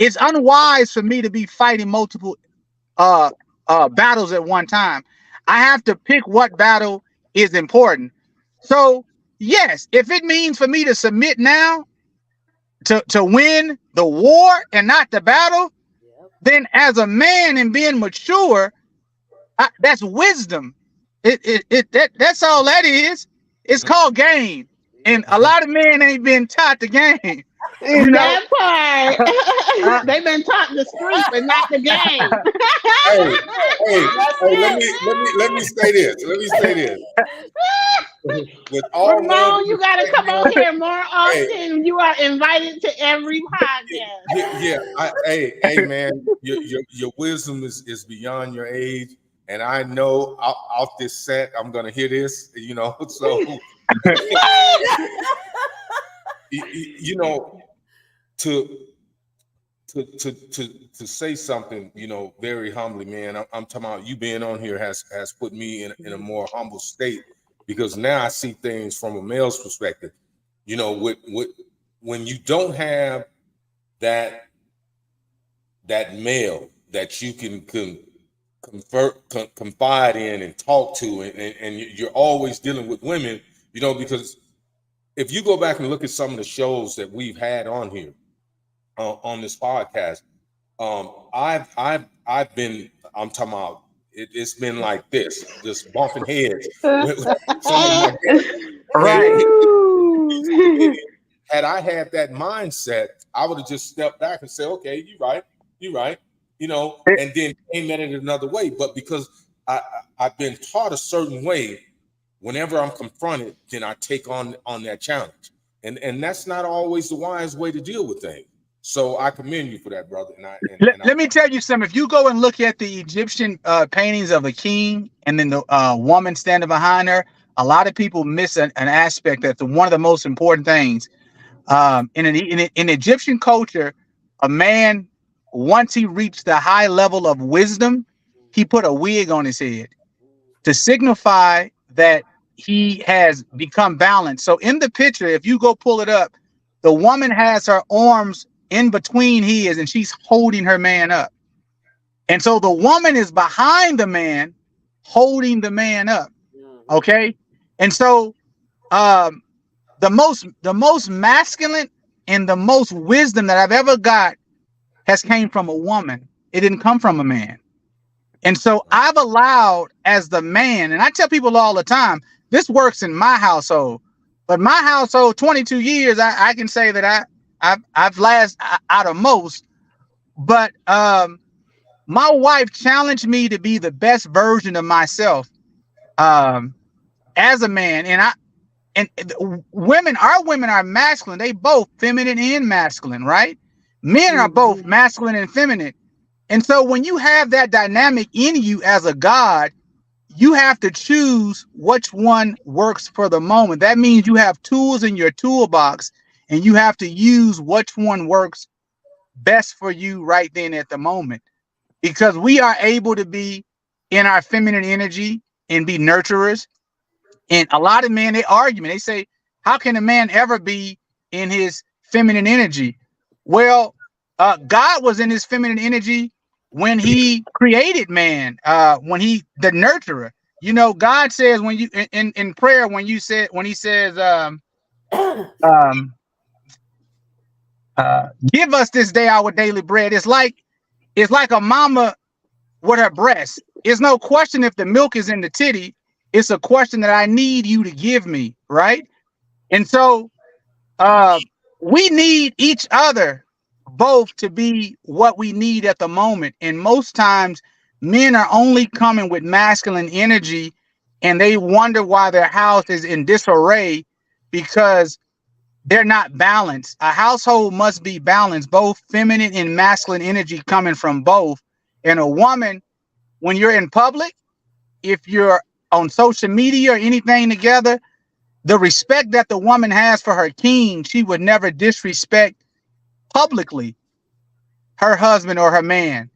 It's unwise for me to be fighting multiple battles at one time. I have to pick what battle is important. So yes, if it means for me to submit now to win the war and not the battle, then as a man and being mature, that's wisdom. That's all that is. It's called game. And a lot of men ain't been taught the game. You know? That part. They've been taught the street, but not the game. Let me say this. With all Ramon, you gotta come on here more often. You are invited to every podcast. Hey, man, your wisdom is beyond your age, and I know off this set I'm gonna hear this. You know, so you know, to say something, you know, very humbly, man. I'm talking about you being on here has put me in a more humble state, because now I see things from a male's perspective. You know, with when you don't have that male that you can confide in and talk to, and you're always dealing with women, you know, because if you go back and look at some of the shows that we've had on here, on this podcast, I've been, I'm talking about, it's been like this, just bumping heads. Right. Had I had that mindset, I would have just stepped back and said, okay, you're right, you know, and then came at it another way. But because I've been taught a certain way, whenever I'm confronted, then I take on that challenge. And that's not always the wise way to deal with things. So I commend you for that, brother. Let me tell you something. If you go and look at the Egyptian paintings of a king and then the woman standing behind her, a lot of people miss an aspect that's one of the most important things. In Egyptian culture, a man, once he reached the high level of wisdom, he put a wig on his head to signify that he has become balanced. So in the picture, if you go pull it up, the woman has her arms in between his and she's holding her man up. And so the woman is behind the man, holding the man up. Okay. And so the most masculine and the most wisdom that I've ever got has came from a woman. It didn't come from a man. And so I've allowed, as the man, and I tell people all the time, this works in my household, but my household, 22 years, I can say that I've lasted out of most, but my wife challenged me to be the best version of myself as a man. And women are masculine. They both feminine and masculine, right? Men are both masculine and feminine. And so when you have that dynamic in you as a God, you have to choose which one works for the moment. That means you have tools in your toolbox and you have to use which one works best for you right then at the moment. Because we are able to be in our feminine energy and be nurturers. And a lot of men, they argue, they say, how can a man ever be in his feminine energy? Well, God was in his feminine energy when he created man, when he, the nurturer. You know, God says when you in prayer, when he says, give us this day our daily bread. It's like a mama with her breast. It's no question if the milk is in the titty. It's a question that I need you to give me, right? And so we need each other both to be what we need at the moment. And most times men are only coming with masculine energy and they wonder why their house is in disarray because they're not balanced. A household must be balanced, both feminine and masculine energy coming from both. And a woman, when you're in public, if you're on social media or anything together, the respect that the woman has for her king, she would never disrespect publicly. her husband or her man.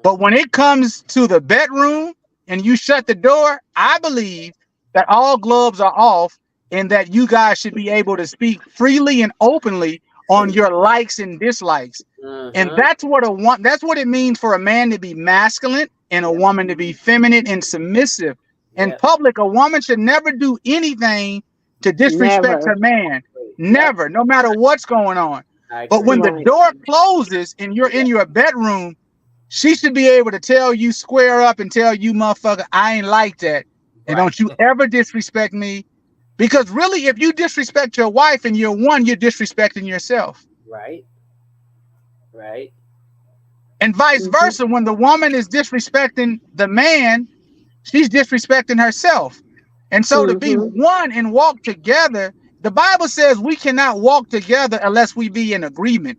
But when it comes to the bedroom and you shut the door, I believe that all gloves are off and that you guys should be able to speak freely and openly on your likes and dislikes. And that's what it means for a man to be masculine and a woman to be feminine and submissive. In public, a woman should never do anything to disrespect her man. Never, no matter what's going on. But when the door closes and you're in your bedroom, she should be able to tell you square up and tell you, motherfucker, I ain't like that. And don't you ever disrespect me. Because really, if you disrespect your wife and you're disrespecting yourself. Right. And vice versa, when the woman is disrespecting the man, she's disrespecting herself. And so to be one and walk together, the Bible says we cannot walk together unless we be in agreement.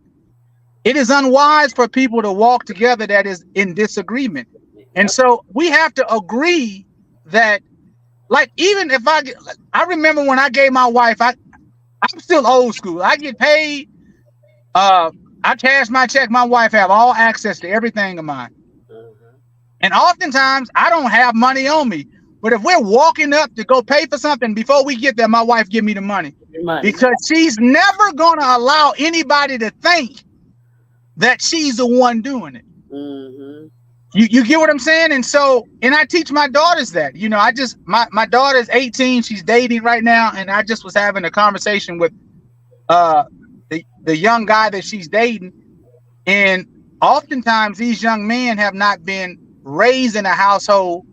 It is unwise for people to walk together that is in disagreement. And so we have to agree that, like, even if I remember when I gave my wife, I'm still old school. I get paid. I cash my check. My wife have all access to everything of mine. And oftentimes I don't have money on me. But if we're walking up to go pay for something, before we get there, my wife give me the money. Because she's never going to allow anybody to think that she's the one doing it. You get what I'm saying? And so, and I teach my daughters that, you know, my daughter's 18, she's dating right now. And I just was having a conversation with the young guy that she's dating. And oftentimes these young men have not been raised in a household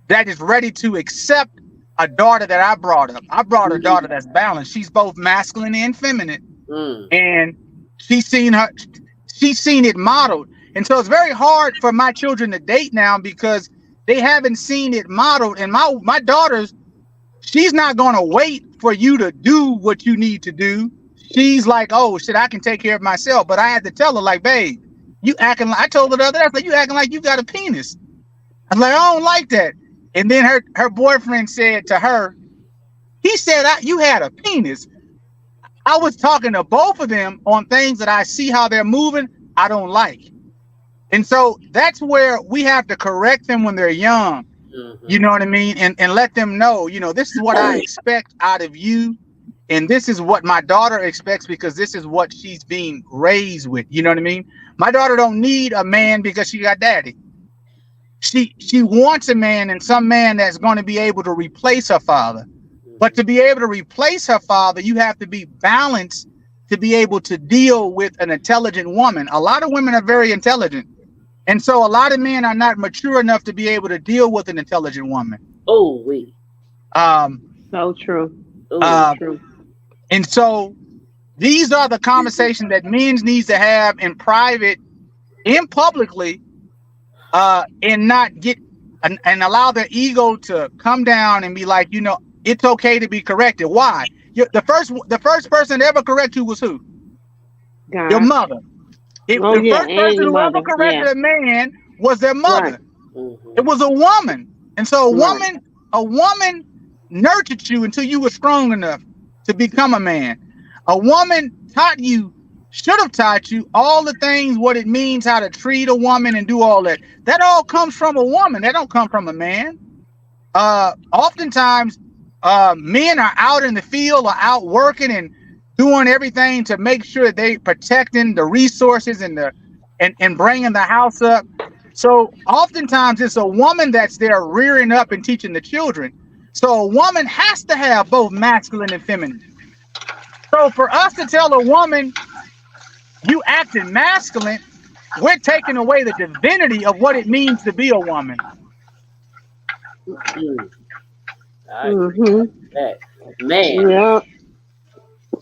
that is ready to accept a daughter that I brought up. I brought a daughter that's balanced. She's both masculine and feminine. And she's seen it modeled. And so it's very hard for my children to date now because they haven't seen it modeled. And my daughter's, she's not going to wait for you to do what you need to do. She's like, oh shit, I can take care of myself. But I had to tell her, like, babe, you acting like, I told her the other day, I was like, you acting like you got a penis. I was like, I don't like that. And then her boyfriend said to her, he said, you had a penis. I was talking to both of them on things that I see how they're moving, I don't like. And so that's where we have to correct them when they're young. You know what I mean? And let them know, you know, this is what I expect out of you. And this is what my daughter expects because this is what she's being raised with. You know what I mean? My daughter don't need a man because she got daddy. She wants a man, and some man that's going to be able to replace her father. But to be able to replace her father, you have to be balanced to be able to deal with an intelligent woman. A lot of women are very intelligent. And so a lot of men are not mature enough to be able to deal with an intelligent woman. So true. True. And so these are the conversations that men needs to have in private and publicly, and not get and allow their ego to come down and be like, you know, it's okay to be corrected. Why? The first person to ever correct you was who? God. Your mother. The first person who ever corrected a man was their mother. It was a woman. And so a woman nurtured you until you were strong enough to become a man. A woman should have taught you all the things, what it means, how to treat a woman and do all that. That all comes from a woman. That don't come from a man. Oftentimes, men are out in the field or out working and doing everything to make sure they protecting the resources and bringing the house up. So oftentimes it's a woman that's there rearing up and teaching the children. So a woman has to have both masculine and feminine. So for us to tell a woman, you acting masculine, we're taking away the divinity of what it means to be a woman. Man. Yeah.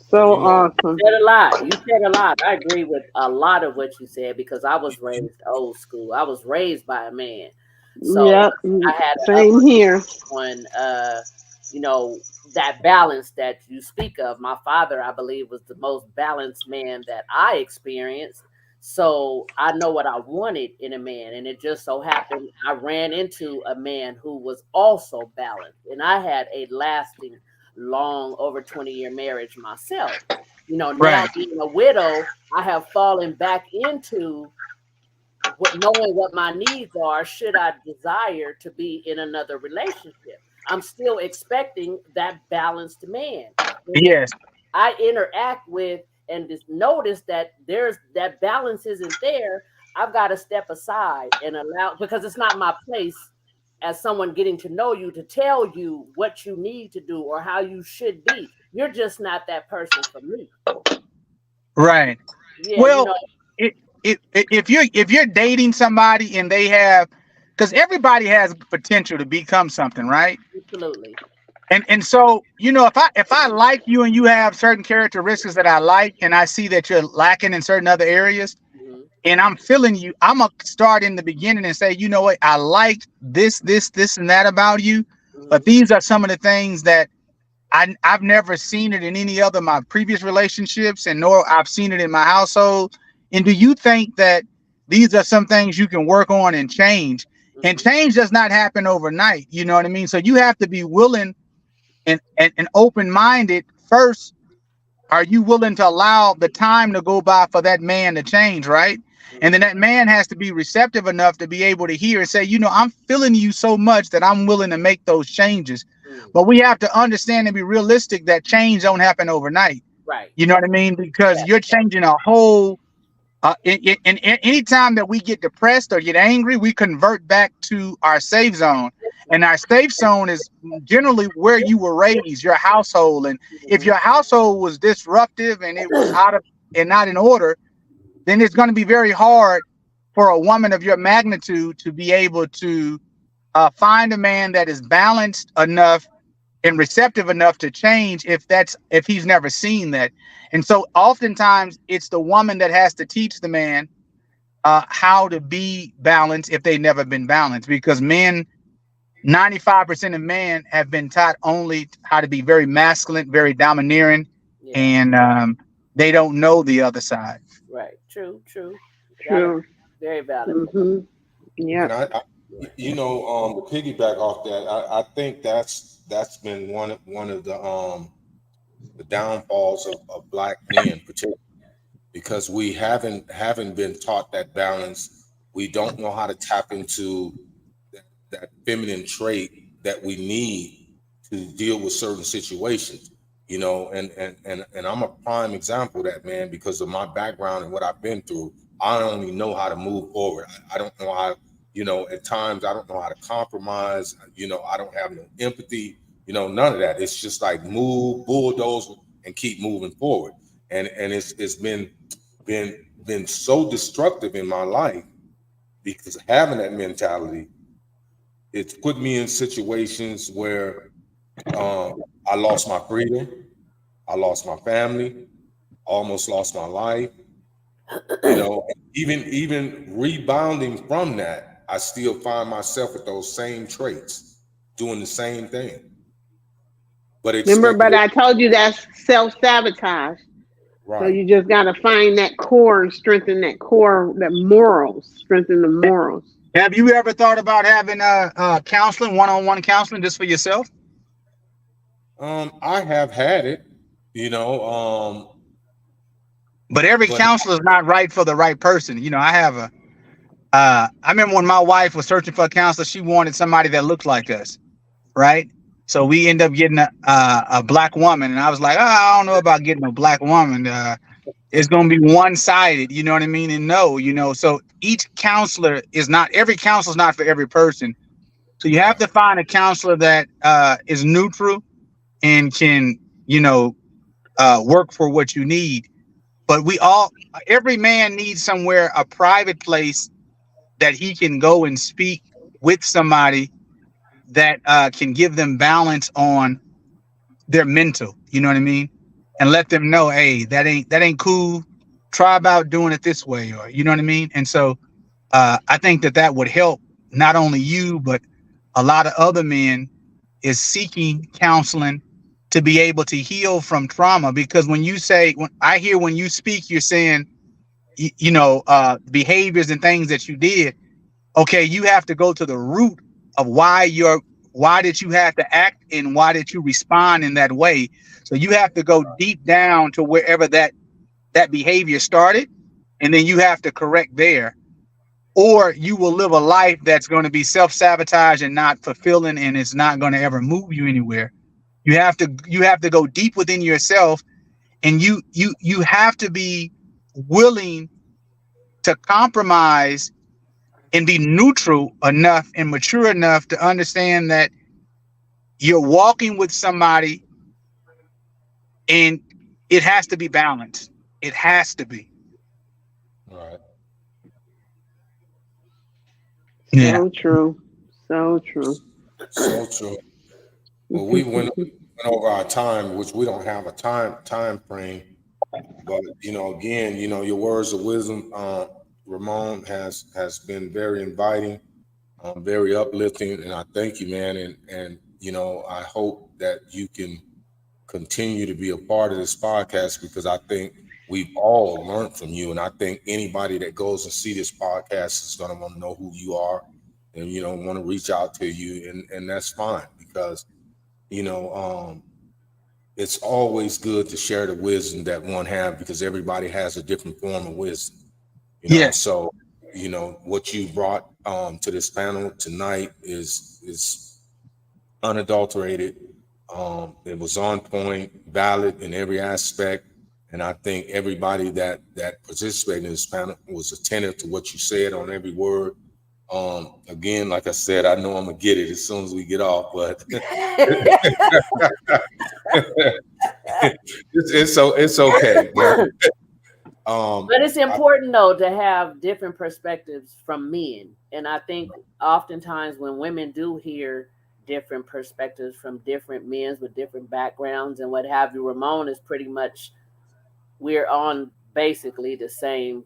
So awesome. You said a lot. You said a lot. I agree with a lot of what you said because I was raised old school. I was raised by a man. So I had same here. When you know, that balance that you speak of. My father, I believe, was the most balanced man that I experienced. So I know what I wanted in a man. And it just so happened I ran into a man who was also balanced. And I had a lasting, long, over 20-year marriage myself. You know, now Right. being a widow, I have fallen back into knowing what my needs are should I desire to be in another relationship. I'm still expecting that balanced man. Yes. I interact with and just notice that there's that balance isn't there. I've got to step aside and allow, because it's not my place as someone getting to know you to tell you what you need to do or how you should be. You're just not that person for me. Right. Yeah, Well, you know, if you're dating somebody and they have, because everybody has potential to become something, right? absolutely. And so, you know, if I like you and you have certain characteristics that I like, and I see that you're lacking in certain other areas, Mm-hmm. and I'm feeling you, I'm gonna start in the beginning and say, you know what, I like this, and that about you, but these are some of the things that I've never seen it in any other of my previous relationships, and nor I've seen it in my household. And do you think that these are some things you can work on and change? And change does not happen overnight. You know what I mean? So you have to be willing and open-minded first. Are you willing to allow the time to go by for that man to change, right? And then that man has to be receptive enough to be able to hear and say, you know, I'm feeling you so much that I'm willing to make those changes. But we have to understand and be realistic that change don't happen overnight. Right. You know what I mean? Because you're changing a whole and anytime that we get depressed or get angry, we convert back to our safe zone. And our safe zone is generally where you were raised, your household. And if your household was disruptive and it was out of and not in order, then it's going to be very hard for a woman of your magnitude to be able to find a man that is balanced enough and receptive enough to change if he's never seen that. And so oftentimes it's the woman that has to teach the man how to be balanced if they've never been balanced, because 95% of men have been taught only how to be very masculine, very domineering, and they don't know the other side. Right. True. True. Very valid. Mm-hmm. Yeah. And you know, to piggyback off that, I think that's been one of the downfalls of black men, particularly because we haven't been taught that balance. We don't know how to tap into that feminine trait that we need to deal with certain situations. You know, and I'm a prime example of that, man, because of my background and what I've been through. I only know how to move forward. I don't know how, you know, at times I don't know how to compromise. You know, I don't have no empathy, you know, none of that. It's just like move, bulldoze, and keep moving forward. And it's been so destructive in my life because having that mentality, it's put me in situations where I lost my freedom, I lost my family, almost lost my life. You know, even rebounding from that, I still find myself with those same traits, doing the same thing. But I told you that's self-sabotage. Right. So you just got to find that core and strengthen that core, that morals, strengthen the morals. Have you ever thought about having counseling, one-on-one counseling just for yourself? I have had it, you know, but every counselor is not right for the right person. You know, I remember when my wife was searching for a counselor, she wanted somebody that looked like us, right? So we end up getting a black woman, and I was like, I don't know about getting a black woman. It's going to be one-sided, you know what I mean? And no, you know, so each counselor is not, every counselor is not for every person. So you have to find a counselor that is neutral and can, you know, work for what you need. But every man needs somewhere, a private place that he can go and speak with somebody that can give them balance on their mental, you know what I mean? And let them know, hey, that ain't cool. Try about doing it this way, or you know what I mean? And so I think that would help not only you, but a lot of other men is seeking counseling to be able to heal from trauma. Because when you speak, you're saying, you know, behaviors and things that you did. Okay, you have to go to the root of why why did you have to act and why did you respond in that way? So you have to go deep down to wherever that behavior started, and then you have to correct there, or you will live a life that's going to be self-sabotage and not fulfilling, and it's not going to ever move you anywhere. You have to go deep within yourself, and you have to be willing to compromise and be neutral enough and mature enough to understand that you're walking with somebody and it has to be balanced. It has to be. All right. Yeah. So true. So true. So true. Well, we went over our time, which we don't have a time frame, but again, your words of wisdom, Ramon, has been very inviting, very uplifting, and I thank you, man. And I hope that you can continue to be a part of this podcast, because I think we've all learned from you, and I think anybody that goes and see this podcast is going to want to know who you are, and want to reach out to you, and that's fine, because it's always good to share the wisdom that one have, because everybody has a different form of wisdom. Yes. So what you brought to this panel tonight is unadulterated. It was on point, valid in every aspect, and I think everybody that participated in this panel was attentive to what you said on every word. Again, like I said, I know I'm gonna get it as soon as we get off, but it's okay. But it's important though to have different perspectives from men, and I think oftentimes when women do hear different perspectives from different men with different backgrounds and what have you, Ramon is pretty much, we're on basically the same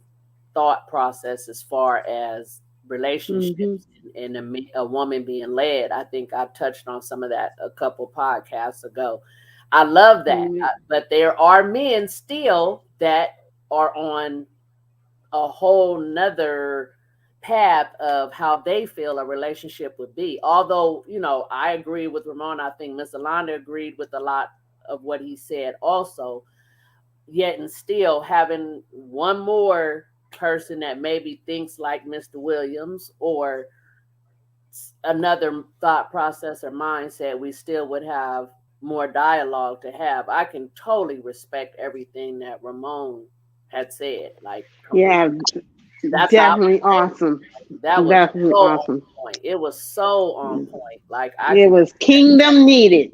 thought process as far as relationships and a woman being led. I think I touched on some of that a couple podcasts ago. I love that. But there are men still that are on a whole nother path of how they feel a relationship would be. Although, I agree with Ramon. I think Miss Alonda agreed with a lot of what he said also. Yet and still having one more person that maybe thinks like Mr. Williams or another thought process or mindset, we still would have more dialogue to have. I can totally respect everything that Ramon had said. Like, yeah, that's definitely awesome. That was definitely so awesome. On point. It was so on point. Like it was kingdom needed.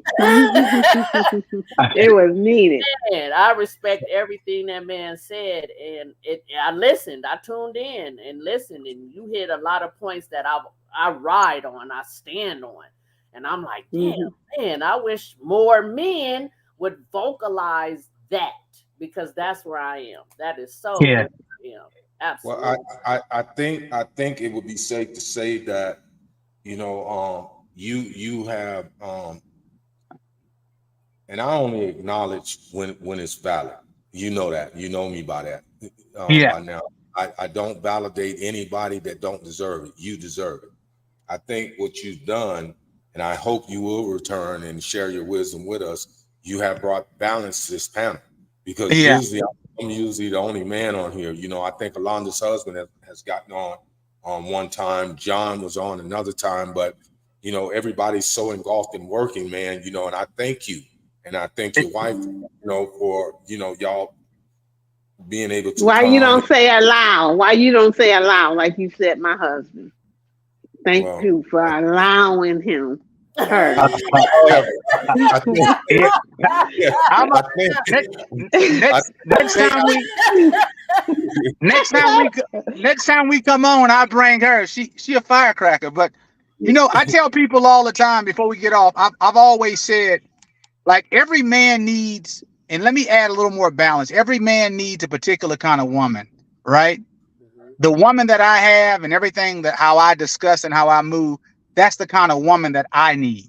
It was needed. And I respect everything that man said, and I listened. I tuned in and listened, and you hit a lot of points that I ride on, I stand on, and I'm like, damn, man, I wish more men would vocalize that, because that's where I am. That is so. Yeah. Absolutely. Well, I think it would be safe to say that you have and I only acknowledge when it's valid. You know that. You know me by that. By now, I don't validate anybody that don't deserve it. You deserve it. I think what you've done, and I hope you will return and share your wisdom with us. You have brought balance to this panel, because usually I'm usually the only man on here. I think Alonda's husband has gotten on one time. John was on another time, but everybody's so engulfed in working, man. And I thank you, and I thank your wife, for y'all being able to. Why you don't say allow? Why you don't say allow like you said my husband? Thank you for allowing him. Next time we come on, I bring her. She a firecracker. But I tell people all the time before we get off, I've always said, like, every man needs, and let me add a little more balance. Every man needs a particular kind of woman, right? The woman that I have and everything that how I discuss and how I move, that's the kind of woman that I need.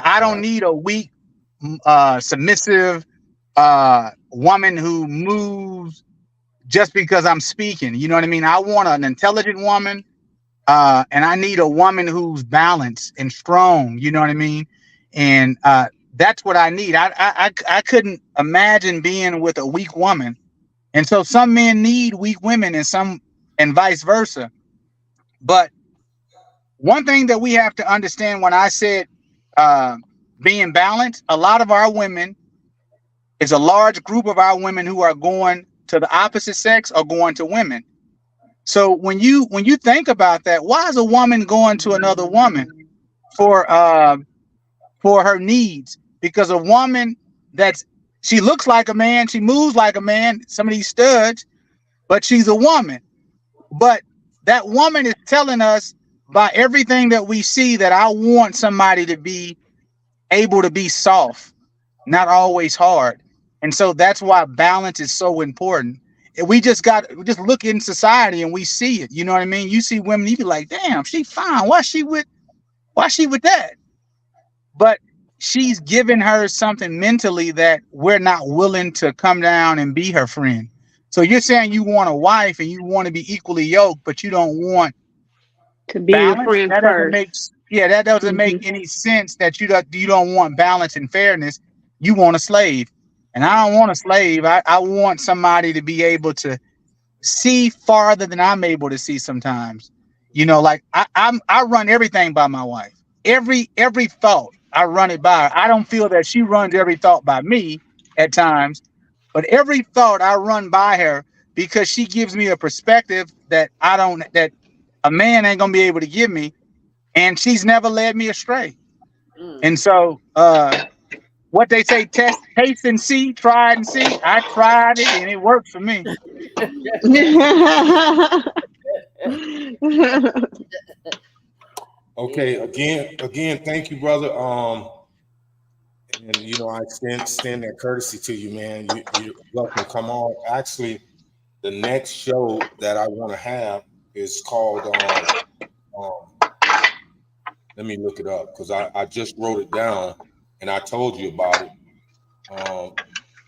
I don't need a weak, submissive woman who moves just because I'm speaking. You know what I mean? I want an intelligent woman And I need a woman who's balanced and strong. You know what I mean? And that's what I need. I couldn't imagine being with a weak woman. And so some men need weak women and vice versa. But one thing that we have to understand when I said being balanced, a lot of our women is a large group of our women who are going to the opposite sex or going to women. So when you think about that, why is a woman going to another woman for her needs? Because a woman she looks like a man, she moves like a man, some of these studs, but she's a woman. But that woman is telling us by everything that we see that I want somebody to be able to be soft, not always hard. And so that's why balance is so important. And we just look in society and we see it. You know what I mean? You see women, you be like, damn, she fine. Why she with that? But she's giving her something mentally that we're not willing to come down and be her friend. So you're saying you want a wife and you want to be equally yoked, but you don't want to be your friend first. That doesn't make any sense. That you don't want balance and fairness. You want a slave. And I don't want a slave. I want somebody to be able to see farther than I'm able to see sometimes. You know, like I run everything by my wife. Every thought I run it by her. I don't feel that she runs every thought by me at times, but every thought I run by her because she gives me a perspective that a man ain't gonna be able to give me, and she's never led me astray. And so what they say, taste and see, try and see. I tried it and it worked for me. Okay, again, thank you, brother. And you know, I extend that courtesy to you, man. You're welcome to come on. Actually, the next show that I want to have is called let me look it up because I just wrote it down and I told you about it.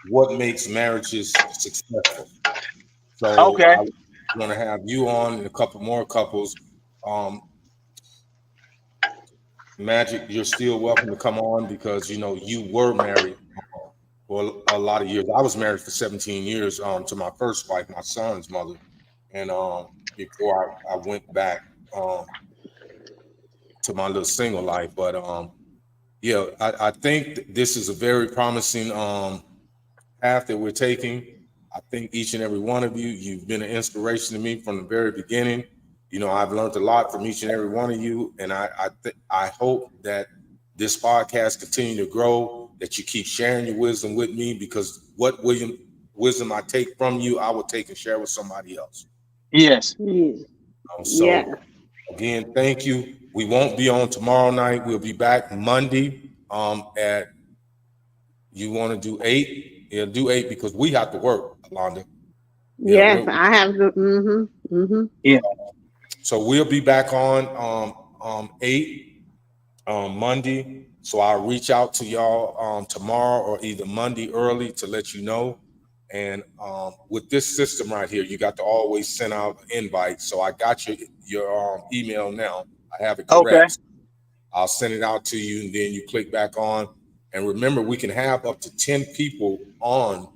What makes marriages successful? So okay. I'm going to have you on and a couple more couples. Magic, you're still welcome to come on because, you know, you were married for a lot of years. I was married for 17 years to my first wife, my son's mother. And before I went back to my little single life. But I think this is a very promising path that we're taking. I think each and every one of you've been an inspiration to me from the very beginning. You know, I've learned a lot from each and every one of you, and I hope that this podcast continue to grow, that you keep sharing your wisdom with me, because what wisdom I take from you, I will take and share with somebody else. Yes. Again, thank you. We won't be on tomorrow night. We'll be back Monday at, you want to do 8? Yeah, do 8 because we have to work, Alonda. Yes, I have to. Yeah. So we'll be back on 8 Monday. So I'll reach out to y'all tomorrow or either Monday early to let you know. And with this system right here, you got to always send out an invite. So I got your email now. I have it correct. Okay. I'll send it out to you, and then you click back on. And remember, we can have up to 10 people on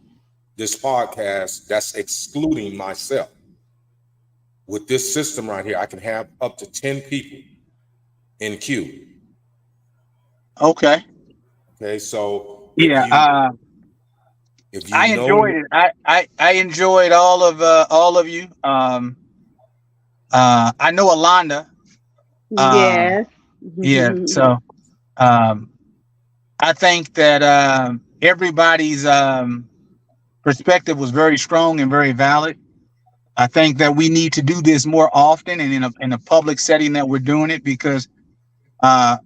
this podcast. That's excluding myself. With this system right here, I can have up to 10 people in queue. Okay. Okay, so yeah, I enjoyed it. I enjoyed all of you. I know Alonda. Yes. Yeah. So I think that everybody's perspective was very strong and very valid. I think that we need to do this more often and in a public setting that we're doing it, because our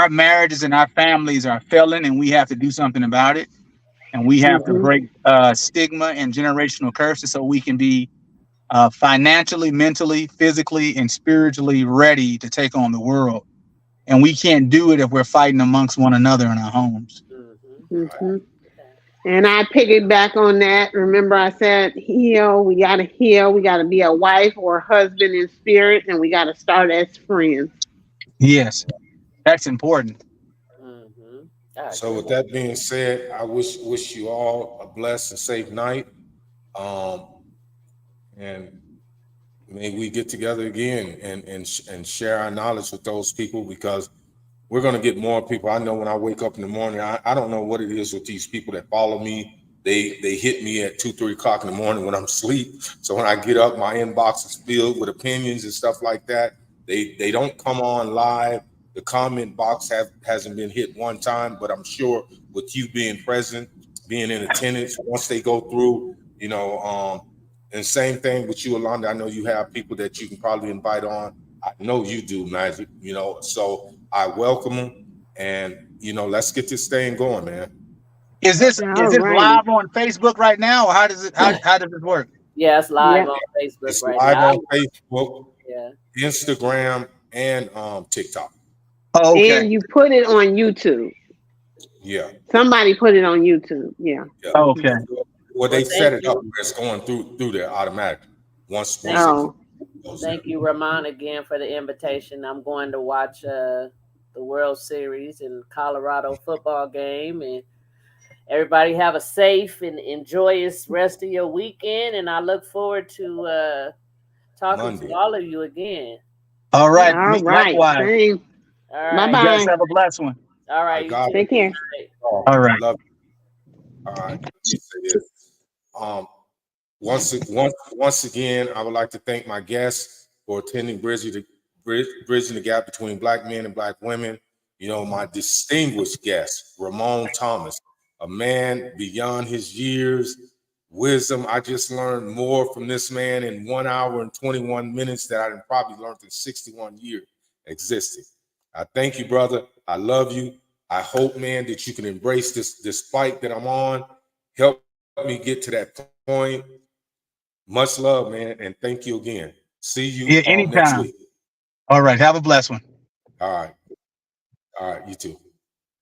marriages and our families are failing, and we have to do something about it. And we have to break stigma and generational curses so we can be financially, mentally, physically, and spiritually ready to take on the world. And we can't do it if we're fighting amongst one another in our homes. And I piggyback on that. Remember, I said heal. We gotta heal. We gotta be a wife or a husband in spirit, and we gotta start as friends. Yes, that's important. So with that being said, I wish you all a blessed and safe night. And may we get together again and share our knowledge with those people, because we're going to get more people. I know when I wake up in the morning, I don't know what it is with these people that follow me. They hit me at 2-3 o'clock in the morning when I'm asleep. So when I get up, my inbox is filled with opinions and stuff like that. They don't come on live. The comment box hasn't been hit one time, but I'm sure with you being present, being in attendance, once they go through, and same thing with you, Alonda. I know you have people that you can probably invite on. I know you do, Magic, so I welcome them, and let's get this thing going, man. Is this live on Facebook right now, or how does it work? Yeah, it's live on Facebook. It's right live now. on Facebook, Instagram, and TikTok. Oh, okay. And you put it on YouTube. Yeah. Somebody put it on YouTube. Yeah. Oh, okay. Well, they set it up where it's going through there automatically. Thank you, Ramon, again for the invitation. I'm going to watch the World Series and Colorado football game, and everybody have a safe and joyous rest of your weekend. And I look forward to talking to all of you again. All right. All right. Likewise. All right. You guys have a blessed one. All right. Take care. All right. Love you. All right. Let me say this. Once again, I would like to thank my guests for attending Bridging the Gap between Black men and Black women. My distinguished guest, Ramon Thomas, a man beyond his years, wisdom. I just learned more from this man in 1 hour and 21 minutes than I probably learned in 61 years existing. I thank you, brother. I love you. I hope, man, that you can embrace this fight that I'm on. Help me get to that point. Much love, man, and thank you again. See you anytime. next week. All right. Have a blessed one. All right. You too.